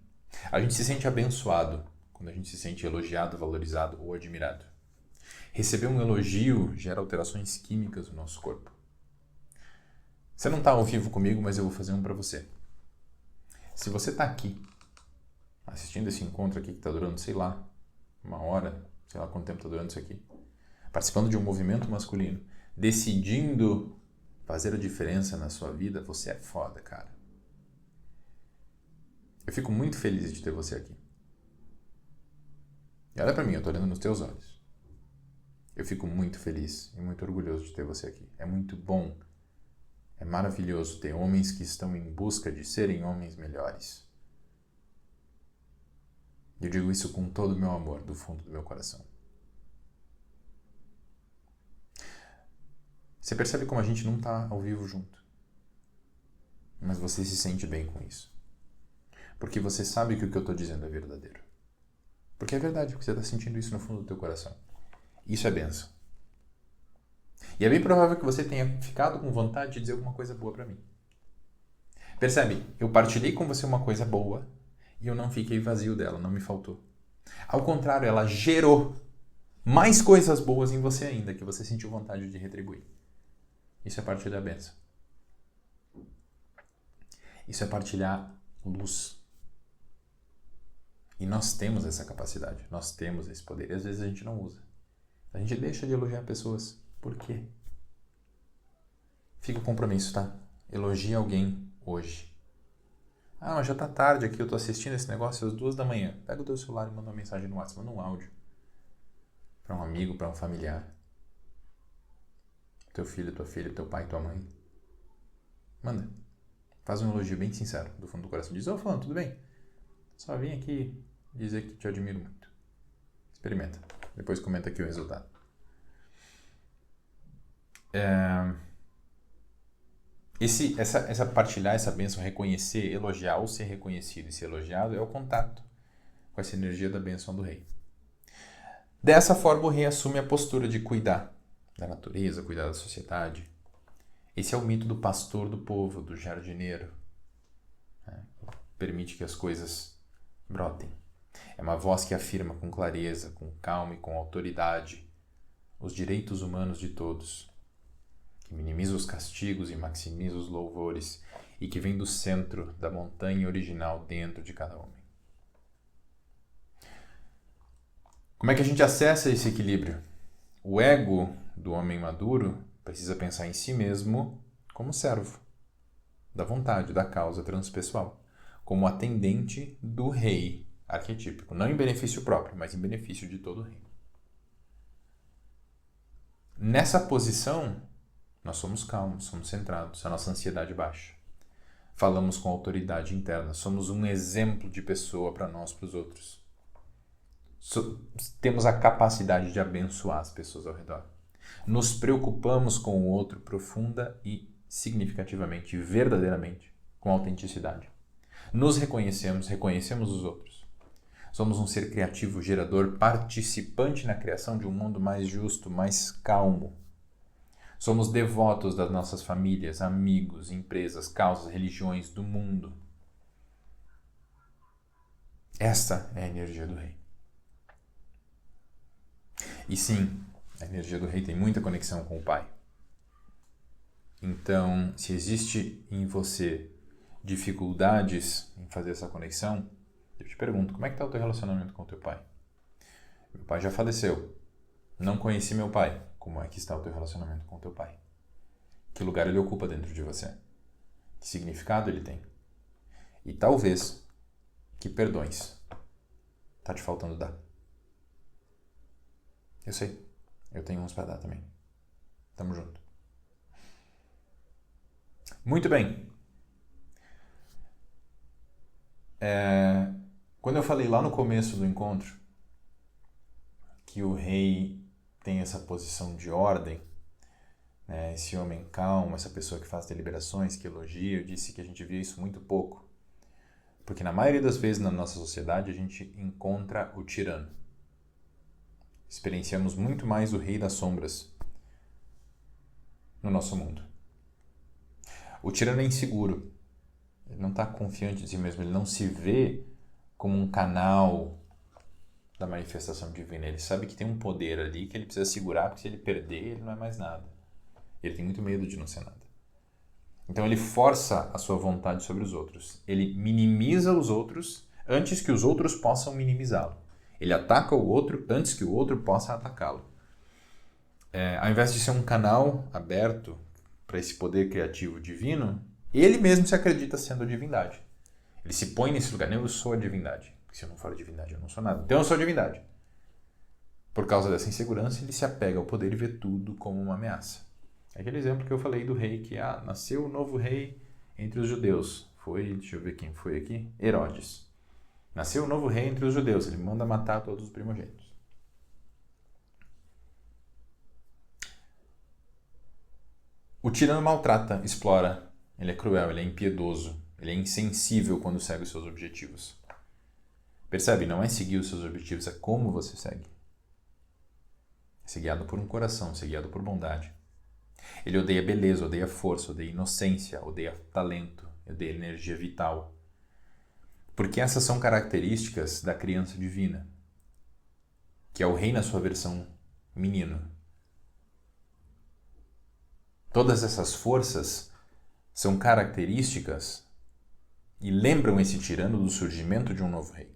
A gente se sente abençoado quando a gente se sente elogiado, valorizado ou admirado. Receber um elogio gera alterações químicas no nosso corpo. Você não está ao vivo comigo, mas eu vou fazer um para você. Se você está aqui, assistindo esse encontro aqui que está durando, sei lá, 1 hora, sei lá quanto tempo está durando isso aqui, participando de um movimento masculino, decidindo fazer a diferença na sua vida, você é foda, cara. Eu fico muito feliz de ter você aqui. E olha pra mim, eu tô olhando nos teus olhos. Eu fico muito feliz e muito orgulhoso de ter você aqui. É muito bom, é maravilhoso ter homens que estão em busca de serem homens melhores. E eu digo isso com todo o meu amor, do fundo do meu coração. Você percebe como a gente não tá ao vivo junto. Mas você se sente bem com isso. Porque você sabe que o que eu tô dizendo é verdadeiro. Porque é verdade, porque você tá sentindo isso no fundo do teu coração. Isso é bênção. E é bem provável que você tenha ficado com vontade de dizer alguma coisa boa pra mim. Percebe? Eu partilhei com você uma coisa boa e eu não fiquei vazio dela, não me faltou. Ao contrário, ela gerou mais coisas boas em você ainda, que você sentiu vontade de retribuir. Isso é partilhar a bênção. Isso é partilhar luz. E nós temos essa capacidade, nós temos esse poder. E às vezes a gente não usa. A gente deixa de elogiar pessoas. Por quê? Fica o compromisso, tá? Elogie alguém hoje. Ah, mas já tá tarde aqui, eu tô assistindo esse negócio às 2 da manhã. Pega o teu celular e manda uma mensagem no WhatsApp, manda um áudio. Para um amigo, para um familiar. Teu filho, tua filha, teu pai, tua mãe. Manda. Faz um elogio bem sincero, do fundo do coração. Diz, fulano, tudo bem? Só vim aqui dizer que te admiro muito. Experimenta. Depois comenta aqui o resultado. Essa partilhar, essa bênção, reconhecer, elogiar ou ser reconhecido e ser elogiado é o contato com essa energia da bênção do rei. Dessa forma, o rei assume a postura de cuidar da natureza, cuidar da sociedade. Esse é o mito do pastor do povo, do jardineiro. Permite que as coisas brotem. É uma voz que afirma com clareza, com calma e com autoridade os direitos humanos de todos, que minimiza os castigos e maximiza os louvores e que vem do centro da montanha original dentro de cada homem. Como é que a gente acessa esse equilíbrio? O ego do homem maduro precisa pensar em si mesmo como servo da vontade, da causa transpessoal, como atendente do rei arquetípico, não em benefício próprio, mas em benefício de todo o reino. Nessa posição, nós somos calmos, somos centrados, a nossa ansiedade baixa. Falamos com autoridade interna, somos um exemplo de pessoa para nós, para os outros. Temos a capacidade de abençoar as pessoas ao redor. Nos preocupamos com o outro profunda e significativamente, verdadeiramente, com autenticidade. Nos reconhecemos, reconhecemos os outros. Somos um ser criativo, gerador, participante na criação de um mundo mais justo, mais calmo. Somos devotos das nossas famílias, amigos, empresas, causas, religiões, do mundo. Esta é a energia do rei. E sim, a energia do rei tem muita conexão com o Pai. Então, se existe em você dificuldades em fazer essa conexão, eu te pergunto, como é que está o teu relacionamento com o teu pai? Meu pai já faleceu. Não conheci meu pai. Como é que está o teu relacionamento com o teu pai? Que lugar ele ocupa dentro de você? Que significado ele tem? E talvez, que perdões está te faltando dar? Eu sei. Eu tenho uns para dar também. Tamo junto. Muito bem. Quando eu falei lá no começo do encontro que o rei tem essa posição de ordem, né, esse homem calmo, essa pessoa que faz deliberações, que elogia, eu disse que a gente vê isso muito pouco. Porque na maioria das vezes na nossa sociedade a gente encontra o tirano. Experienciamos muito mais o rei das sombras no nosso mundo. O tirano é inseguro. Ele não está confiante de si mesmo, ele não se vê como um canal da manifestação divina. Ele sabe que tem um poder ali que ele precisa segurar, porque se ele perder, ele não é mais nada. Ele tem muito medo de não ser nada. Então ele força a sua vontade sobre os outros. Ele minimiza os outros antes que os outros possam minimizá-lo. Ele ataca o outro antes que o outro possa atacá-lo. Ao invés de ser um canal aberto para esse poder criativo divino, ele mesmo se acredita sendo a divindade. Ele se põe nesse lugar. Eu sou a divindade. Porque se eu não for a divindade, eu não sou nada. Então eu sou a divindade. Por causa dessa insegurança, ele se apega ao poder e vê tudo como uma ameaça. Aquele exemplo que eu falei do rei que nasceu o novo rei entre os judeus. Deixa eu ver quem foi aqui, Herodes. Nasceu o novo rei entre os judeus. Ele manda matar todos os primogênitos. O tirano maltrata, explora. Ele é cruel, ele é impiedoso. Ele é insensível quando segue os seus objetivos. Percebe? Não é seguir os seus objetivos, é como você segue. É ser guiado por um coração, ser guiado por bondade. Ele odeia beleza, odeia força, odeia inocência, odeia talento, odeia energia vital. Porque essas são características da criança divina, que é o rei na sua versão menino. Todas essas forças são características e lembram esse tirano do surgimento de um novo rei.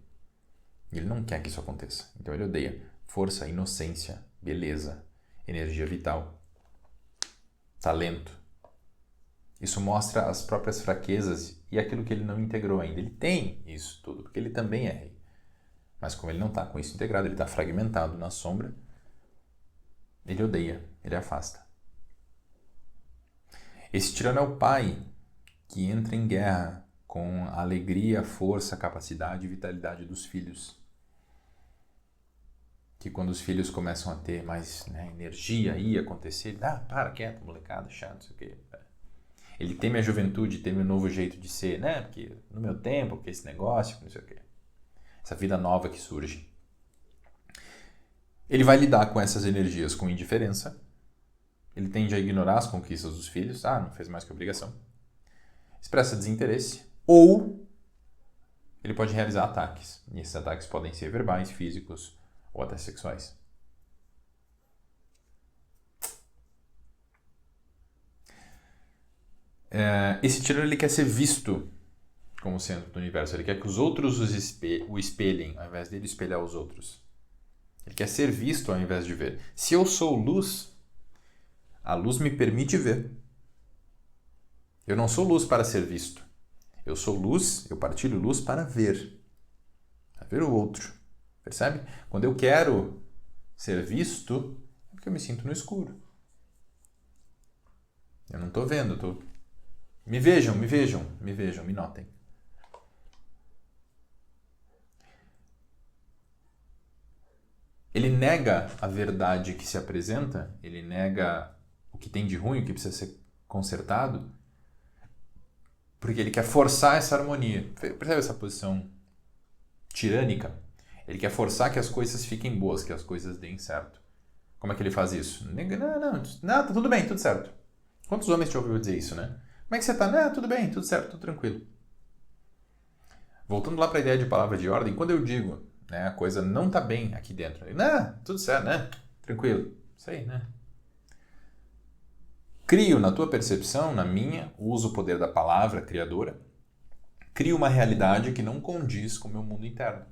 Ele não quer que isso aconteça. Então ele odeia força, inocência, beleza, energia vital, talento. Isso mostra as próprias fraquezas e aquilo que ele não integrou ainda. Ele tem isso tudo, porque ele também é rei. Mas como ele não está com isso integrado, ele está fragmentado na sombra, ele odeia, ele afasta. Esse tirano é o pai que entra em guerra com a alegria, a força, a capacidade e vitalidade dos filhos. Que quando os filhos começam a ter mais energia aí acontecer, para quieto, molecada, chato, não sei o quê. Ele teme a juventude, teme o novo jeito de ser, porque no meu tempo, porque esse negócio, não sei o quê. Essa vida nova que surge. Ele vai lidar com essas energias com indiferença. Ele tende a ignorar as conquistas dos filhos. Não fez mais que obrigação. Expressa desinteresse. Ou ele pode realizar ataques. E esses ataques podem ser verbais, físicos ou até sexuais. Esse tirano ele quer ser visto como centro do universo. Ele quer que os outros o espelhem, ao invés dele espelhar os outros. Ele quer ser visto ao invés de ver. Se eu sou luz, a luz me permite ver. Eu não sou luz para ser visto. Eu sou luz, eu partilho luz para ver. Para ver o outro. Percebe? Quando eu quero ser visto, é porque eu me sinto no escuro. Eu não estou vendo, Me vejam, me notem. Ele nega a verdade que se apresenta, ele nega o que tem de ruim, o que precisa ser consertado, porque ele quer forçar essa harmonia. Percebe essa posição tirânica? Ele quer forçar que as coisas fiquem boas, que as coisas deem certo. Como é que ele faz isso? Não, tá tudo bem, tudo certo. Quantos homens te ouviram dizer isso, né? Como é que você tá? Tudo bem, tudo certo, tudo tranquilo. Voltando lá para a ideia de palavra de ordem, quando eu digo, a coisa não tá bem aqui dentro, tudo certo, tranquilo, isso aí, Crio na tua percepção, na minha, uso o poder da palavra criadora, crio uma realidade que não condiz com o meu mundo interno.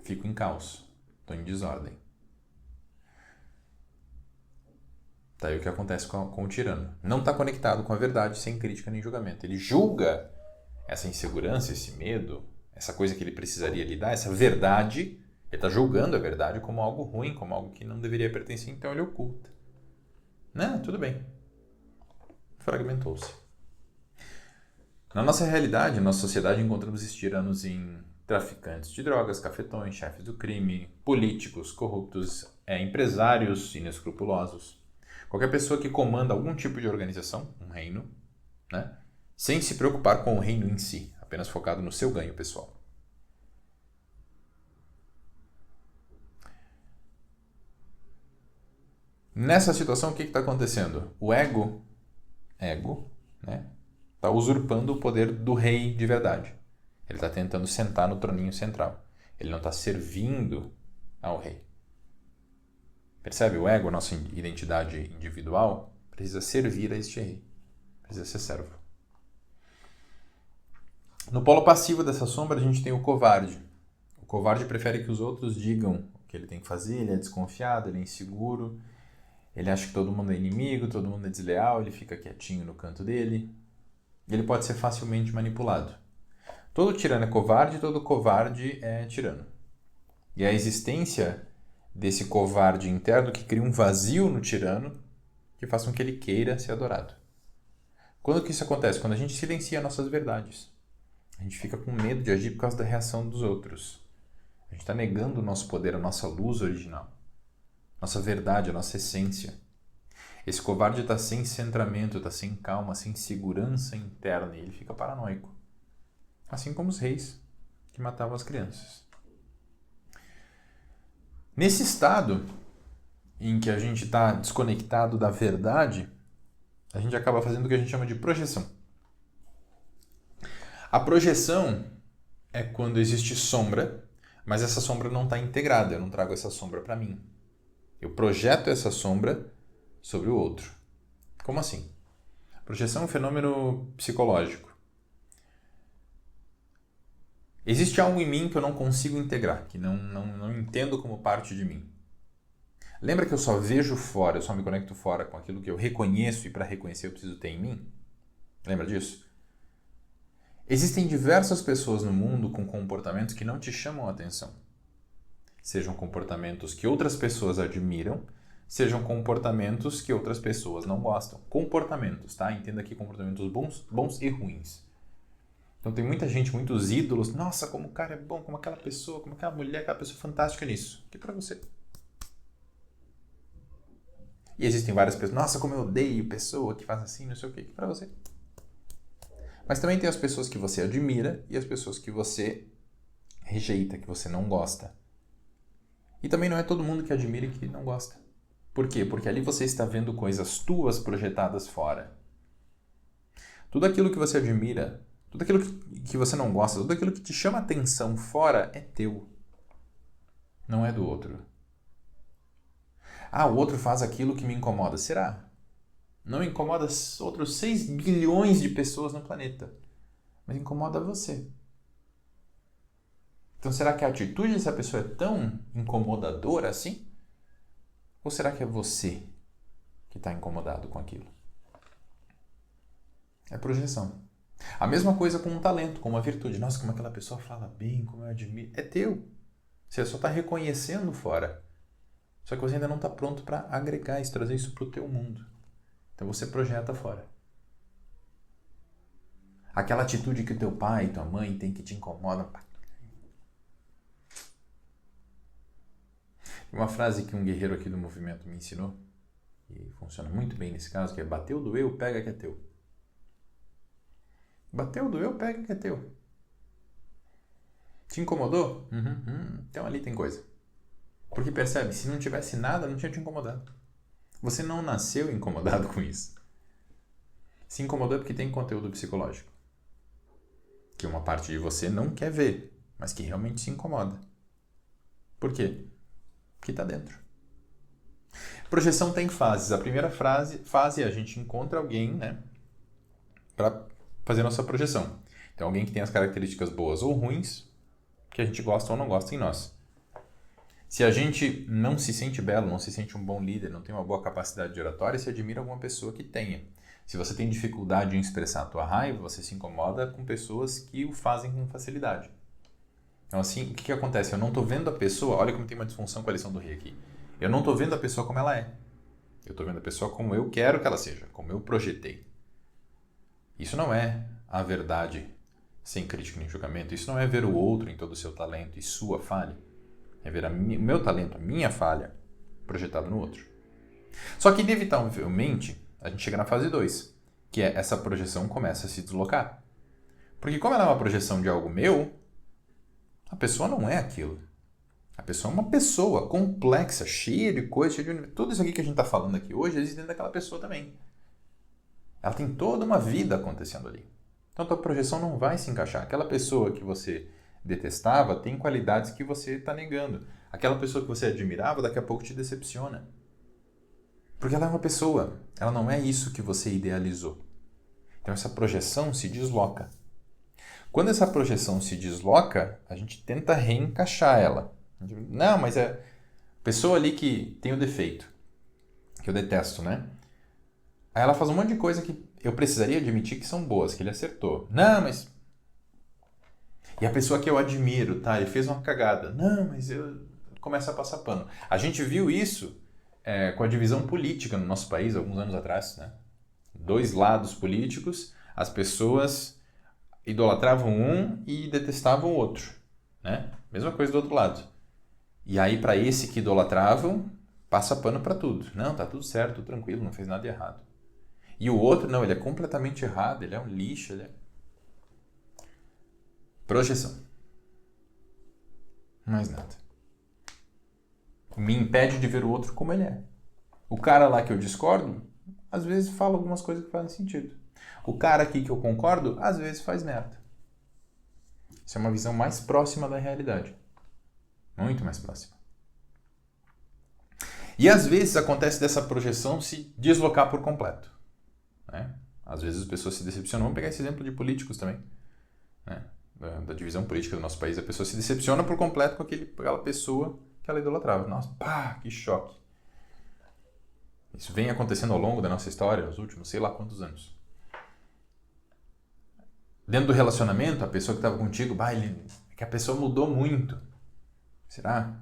Fico em caos, estou em desordem. Tá aí o que acontece com o tirano. Não está conectado com a verdade, sem crítica nem julgamento. Ele julga essa insegurança, esse medo, essa coisa que ele precisaria lidar, essa verdade. Ele está julgando a verdade como algo ruim, como algo que não deveria pertencer, então ele oculta. Tudo bem. Fragmentou-se. Na nossa realidade, na nossa sociedade, encontramos esses tiranos em traficantes de drogas, cafetões, chefes do crime, políticos corruptos, empresários inescrupulosos. Qualquer pessoa que comanda algum tipo de organização, um reino, sem se preocupar com o reino em si, apenas focado no seu ganho pessoal. Nessa situação, o que está acontecendo? O ego, está usurpando o poder do rei de verdade. Ele está tentando sentar no troninho central. Ele não está servindo ao rei. Percebe? O ego, a nossa identidade individual, precisa servir a este rei. precisa ser servo. No polo passivo dessa sombra, a gente tem o covarde. O covarde prefere que os outros digam o que ele tem que fazer, ele é desconfiado, ele é inseguro, ele acha que todo mundo é inimigo, todo mundo é desleal, ele fica quietinho no canto dele. Ele pode ser facilmente manipulado. Todo tirano é covarde, todo covarde é tirano. E a existência desse covarde interno que cria um vazio no tirano que faz com que ele queira ser adorado. Quando que isso acontece? Quando a gente silencia nossas verdades. A gente fica com medo de agir por causa da reação dos outros. A gente está negando o nosso poder, a nossa luz original. Nossa verdade, a nossa essência. Esse covarde está sem centramento, está sem calma, sem segurança interna e ele fica paranoico. Assim como os reis que matavam as crianças. Nesse estado em que a gente está desconectado da verdade, a gente acaba fazendo o que a gente chama de projeção. A projeção é quando existe sombra, mas essa sombra não está integrada, eu não trago essa sombra para mim. Eu projeto essa sombra sobre o outro. Como assim? A projeção é um fenômeno psicológico. Existe algo em mim que eu não consigo integrar, que não entendo como parte de mim. Lembra que eu só vejo fora, eu só me conecto fora com aquilo que eu reconheço e para reconhecer eu preciso ter em mim? Lembra disso? Existem diversas pessoas no mundo com comportamentos que não te chamam a atenção. Sejam comportamentos que outras pessoas admiram, sejam comportamentos que outras pessoas não gostam. Comportamentos, tá? Entenda aqui comportamentos bons e ruins. Então tem muita gente, muitos ídolos. Nossa, como o cara é bom, como aquela pessoa, como aquela mulher, aquela pessoa fantástica nisso. Que pra você. E existem várias pessoas. Nossa, como eu odeio pessoa que faz assim, não sei o quê. Que pra você. Mas também tem as pessoas que você admira e as pessoas que você rejeita, que você não gosta. E também não é todo mundo que admira e que não gosta. Por quê? Porque ali você está vendo coisas tuas projetadas fora. Tudo aquilo que você admira, tudo aquilo que você não gosta, tudo aquilo que te chama atenção fora é teu. Não é do outro. Ah, o outro faz aquilo que me incomoda. Será? Não incomoda outros 6 bilhões de pessoas no planeta. Mas incomoda você. Então será que a atitude dessa pessoa é tão incomodadora assim? Ou será que é você que está incomodado com aquilo? É projeção. A mesma coisa com um talento, com uma virtude. Nossa, como aquela pessoa fala bem, como eu admiro. É teu. Você só está reconhecendo fora. Só que você ainda não está pronto para agregar isso, trazer isso para o teu mundo. Então você projeta fora. Aquela atitude que o teu pai e tua mãe têm que te incomodam. Uma frase que um guerreiro aqui do movimento me ensinou, e funciona muito bem nesse caso, que é: bateu, doeu, pega que é teu. Bateu, doeu, pega que é teu. Te incomodou? Então ali tem coisa. Porque percebe, se não tivesse nada, não tinha te incomodado. Você não nasceu incomodado com isso. Se incomodou é porque tem conteúdo psicológico. Que uma parte de você não quer ver, mas que realmente se incomoda. Por quê? Porque está dentro. Projeção tem fases. A primeira fase é a gente encontra alguém, né, para fazer nossa projeção. Então, alguém que tem as características boas ou ruins, que a gente gosta ou não gosta em nós. Se a gente não se sente belo, não se sente um bom líder, não tem uma boa capacidade de oratória, se admira alguma pessoa que tenha. Se você tem dificuldade em expressar a tua raiva, você se incomoda com pessoas que o fazem com facilidade. Então assim, o que acontece? Eu não estou vendo a pessoa, olha como tem uma disfunção com a lição do rei aqui. Eu não estou vendo a pessoa como ela é. Eu estou vendo a pessoa como eu quero que ela seja, como eu projetei. Isso não é a verdade sem crítica nem julgamento. Isso não é ver o outro em todo o seu talento e sua falha. É ver o meu talento, a minha falha, projetado no outro. Só que, inevitavelmente, a gente chega na fase 2, que é essa projeção começa a se deslocar. Porque como ela é uma projeção de algo meu, a pessoa não é aquilo. A pessoa é uma pessoa complexa, cheia de coisas, cheia de... Tudo isso aqui que a gente está falando aqui hoje existe dentro daquela pessoa também. Ela tem toda uma vida acontecendo ali. Então, a tua projeção não vai se encaixar. Aquela pessoa que você detestava tem qualidades que você está negando. Aquela pessoa que você admirava, daqui a pouco te decepciona. Porque ela é uma pessoa. Ela não é isso que você idealizou. Então essa projeção se desloca. Quando essa projeção se desloca, a gente tenta reencaixar ela. Não, mas é a pessoa ali que tem o defeito, que eu detesto, né? Aí ela faz um monte de coisa que eu precisaria admitir que são boas, que ele acertou. Não, mas... E a pessoa que eu admiro, tá? Ele fez uma cagada. Não, mas eu... Começa a passar pano. A gente viu isso com a divisão política no nosso país, alguns anos atrás, né? Dois lados políticos, as pessoas idolatravam um e detestavam o outro, né? Mesma coisa do outro lado. E aí, para esse que idolatravam, passa pano para tudo. Não, tá tudo certo, tudo tranquilo, não fez nada de errado. E o outro, não, ele é completamente errado, ele é um lixo, ele é... Projeção. Mais nada. Me impede de ver o outro como ele é. O cara lá que eu discordo, às vezes fala algumas coisas que fazem sentido. O cara aqui que eu concordo, às vezes faz merda. Isso é uma visão mais próxima da realidade. Muito mais próxima. E às vezes acontece dessa projeção se deslocar por completo. Né? Às vezes as pessoas se decepcionam. Vamos pegar esse exemplo de políticos também. Né? Da divisão política do nosso país. A pessoa se decepciona por completo com aquela pessoa que ela idolatrava. Nossa, pá, que choque. Isso vem acontecendo ao longo da nossa história, nos últimos sei lá quantos anos. Dentro do relacionamento, a pessoa que estava contigo, é que a pessoa mudou muito. Será?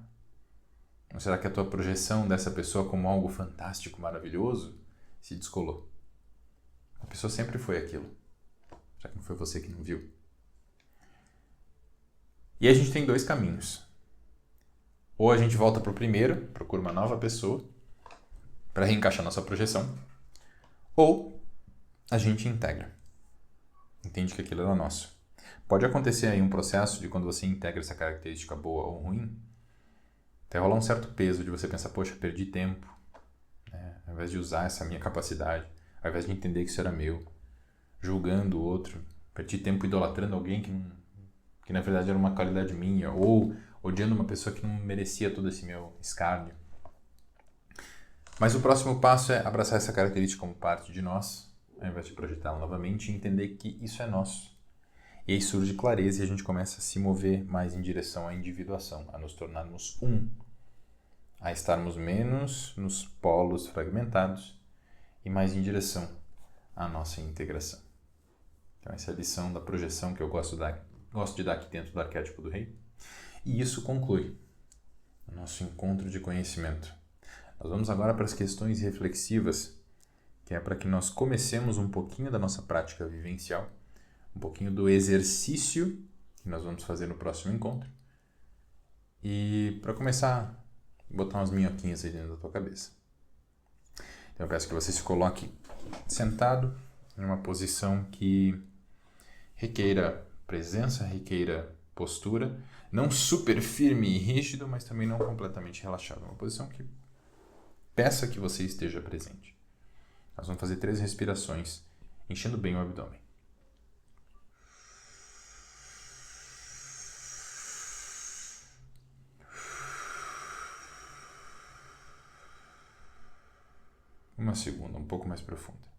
Ou será que a tua projeção dessa pessoa como algo fantástico, maravilhoso, se descolou? A pessoa sempre foi aquilo. Já que não foi você que não viu. E a gente tem dois caminhos. Ou a gente volta para o primeiro, procura uma nova pessoa para reencaixar nossa projeção, ou a gente integra. Entende que aquilo é nosso. Pode acontecer aí um processo de quando você integra essa característica boa ou ruim, até rolar um certo peso de você pensar, poxa, perdi tempo, né? Ao invés de usar essa minha capacidade, ao invés de entender que isso era meu, julgando o outro, perdi tempo idolatrando alguém que na verdade era uma qualidade minha, ou odiando uma pessoa que não merecia todo esse meu escárnio. Mas o próximo passo é abraçar essa característica como parte de nós, ao invés de projetá-la novamente, e entender que isso é nosso. E aí surge clareza e a gente começa a se mover mais em direção à individuação, a nos tornarmos um, a estarmos menos nos polos fragmentados e mais em direção à nossa integração. Então essa é a lição da projeção que eu gosto de dar aqui dentro do arquétipo do rei. E isso conclui o nosso encontro de conhecimento. Nós vamos agora para as questões reflexivas, que é para que nós comecemos um pouquinho da nossa prática vivencial, um pouquinho do exercício que nós vamos fazer no próximo encontro. E para começar, botar umas minhoquinhas aí dentro da tua cabeça. Então eu peço que você se coloque sentado em uma posição que requeira presença, requeira postura, não super firme e rígido, mas também não completamente relaxado. Uma posição que peça que você esteja presente. Nós vamos fazer 3 respirações, enchendo bem o abdômen. Uma segunda, um pouco mais profunda.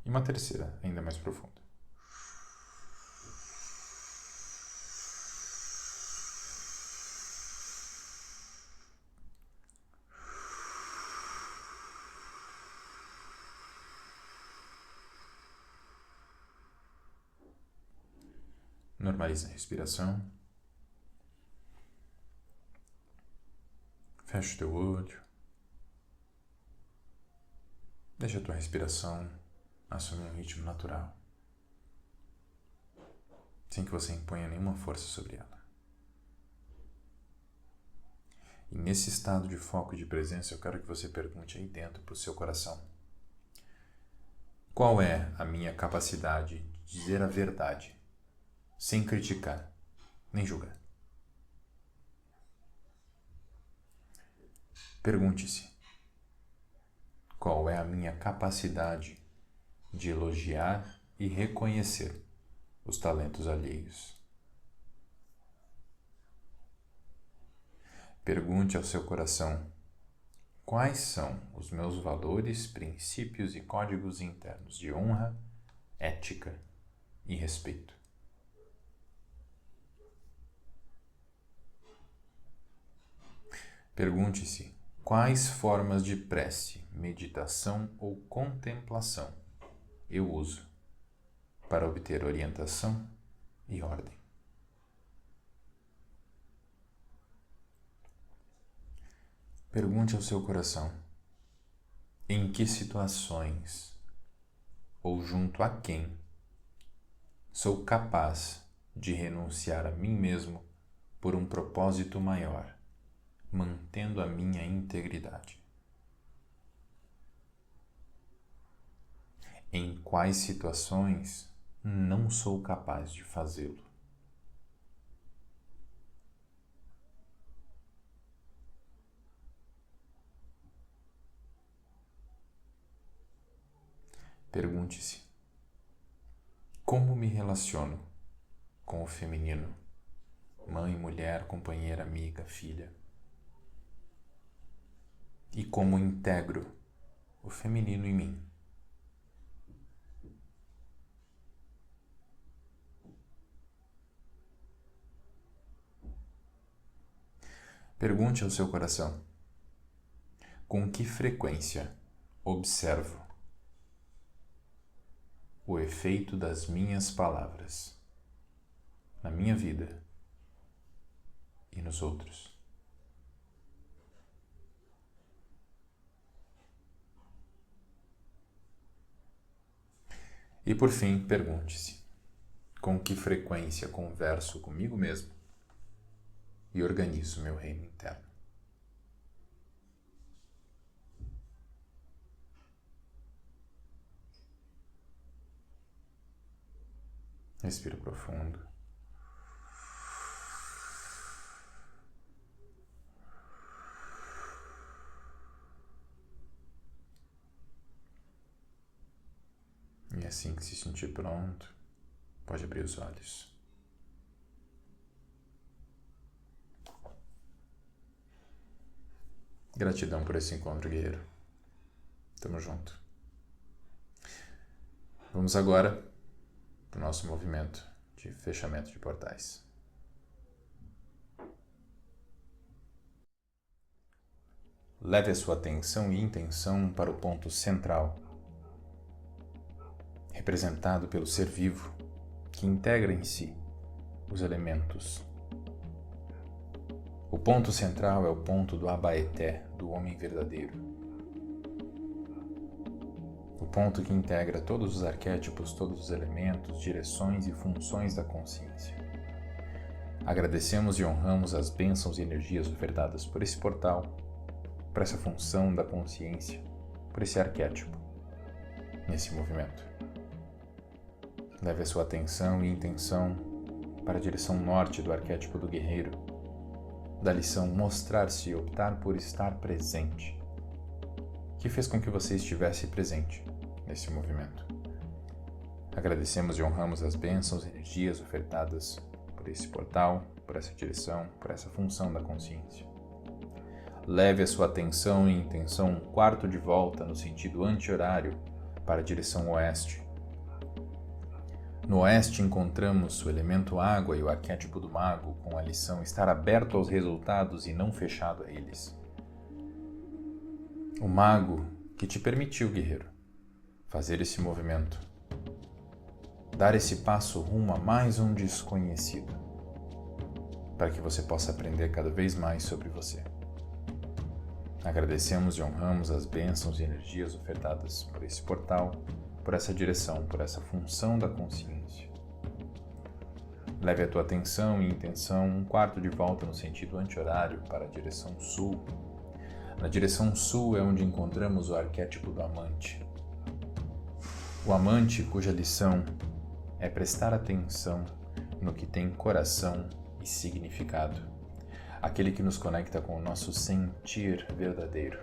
E uma terceira, ainda mais profunda. Normaliza a respiração. Fecha o teu olho. Deixa a tua respiração assumir um ritmo natural, sem que você imponha nenhuma força sobre ela. E nesse estado de foco e de presença, eu quero que você pergunte aí dentro para o seu coração: qual é a minha capacidade de dizer a verdade, sem criticar, nem julgar? Pergunte-se: qual é a minha capacidade de elogiar e reconhecer os talentos alheios. Pergunte ao seu coração: quais são os meus valores, princípios e códigos internos de honra, ética e respeito? Pergunte-se: quais formas de prece, meditação ou contemplação eu uso para obter orientação e ordem? Pergunte ao seu coração: em que situações ou junto a quem sou capaz de renunciar a mim mesmo por um propósito maior, mantendo a minha integridade? Em quais situações não sou capaz de fazê-lo? Pergunte-se: como me relaciono com o feminino? Mãe, mulher, companheira, amiga, filha. E como integro o feminino em mim? Pergunte ao seu coração: com que frequência observo o efeito das minhas palavras na minha vida e nos outros? E por fim, pergunte-se: com que frequência converso comigo mesmo e organizo meu reino interno? Respira profundo. E assim que se sentir pronto, pode abrir os olhos. Gratidão por esse encontro, guerreiro. Tamo junto. Vamos agora para o nosso movimento de fechamento de portais. Leve a sua atenção e intenção para o ponto central, representado pelo ser vivo, que integra em si os elementos. O ponto central é o ponto do Abaeté, do homem verdadeiro. O ponto que integra todos os arquétipos, todos os elementos, direções e funções da consciência. Agradecemos e honramos as bênçãos e energias ofertadas por esse portal, por essa função da consciência, por esse arquétipo, nesse movimento. Leve a sua atenção e intenção para a direção norte do arquétipo do guerreiro, da lição mostrar-se e optar por estar presente, que fez com que você estivesse presente nesse movimento. Agradecemos e honramos as bênçãos e energias ofertadas por esse portal, por essa direção, por essa função da consciência. Leve a sua atenção e intenção um quarto de volta no sentido anti-horário para a direção oeste. No oeste encontramos o elemento água e o arquétipo do mago, com a lição estar aberto aos resultados e não fechado a eles. O mago que te permitiu, guerreiro, fazer esse movimento, dar esse passo rumo a mais um desconhecido, para que você possa aprender cada vez mais sobre você. Agradecemos e honramos as bênçãos e energias ofertadas por esse portal, por essa direção, por essa função da consciência. Leve a tua atenção e intenção um quarto de volta no sentido anti-horário para a direção sul. Na direção sul é onde encontramos o arquétipo do amante. O amante cuja lição é prestar atenção no que tem coração e significado. Aquele que nos conecta com o nosso sentir verdadeiro,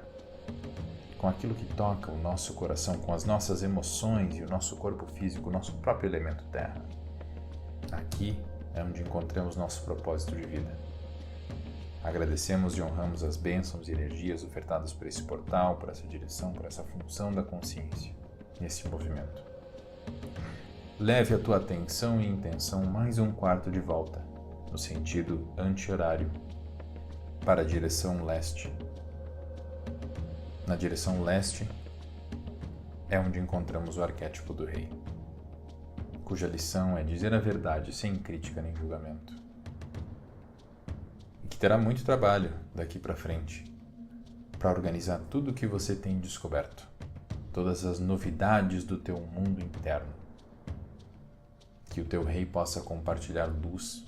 com aquilo que toca o nosso coração, com as nossas emoções e o nosso corpo físico, o nosso próprio elemento terra. Aqui é onde encontramos nosso propósito de vida. Agradecemos e honramos as bênçãos e energias ofertadas por esse portal, por essa direção, por essa função da consciência, nesse movimento. Leve a tua atenção e intenção mais um quarto de volta, no sentido anti-horário, para a direção leste. Na direção leste é onde encontramos o arquétipo do rei, cuja lição é dizer a verdade sem crítica nem julgamento. E que terá muito trabalho daqui para frente para organizar tudo o que você tem descoberto, todas as novidades do teu mundo interno. Que o teu rei possa compartilhar luz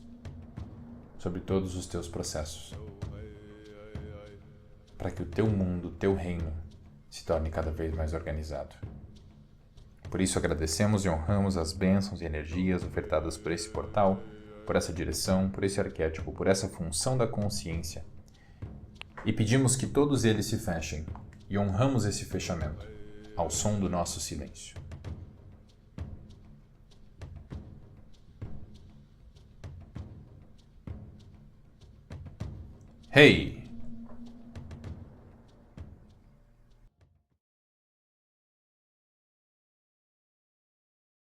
sobre todos os teus processos, para que o teu mundo, o teu reino, se torne cada vez mais organizado. Por isso agradecemos e honramos as bênçãos e energias ofertadas por esse portal, por essa direção, por esse arquétipo, por essa função da consciência. E pedimos que todos eles se fechem e honramos esse fechamento ao som do nosso silêncio. Hey!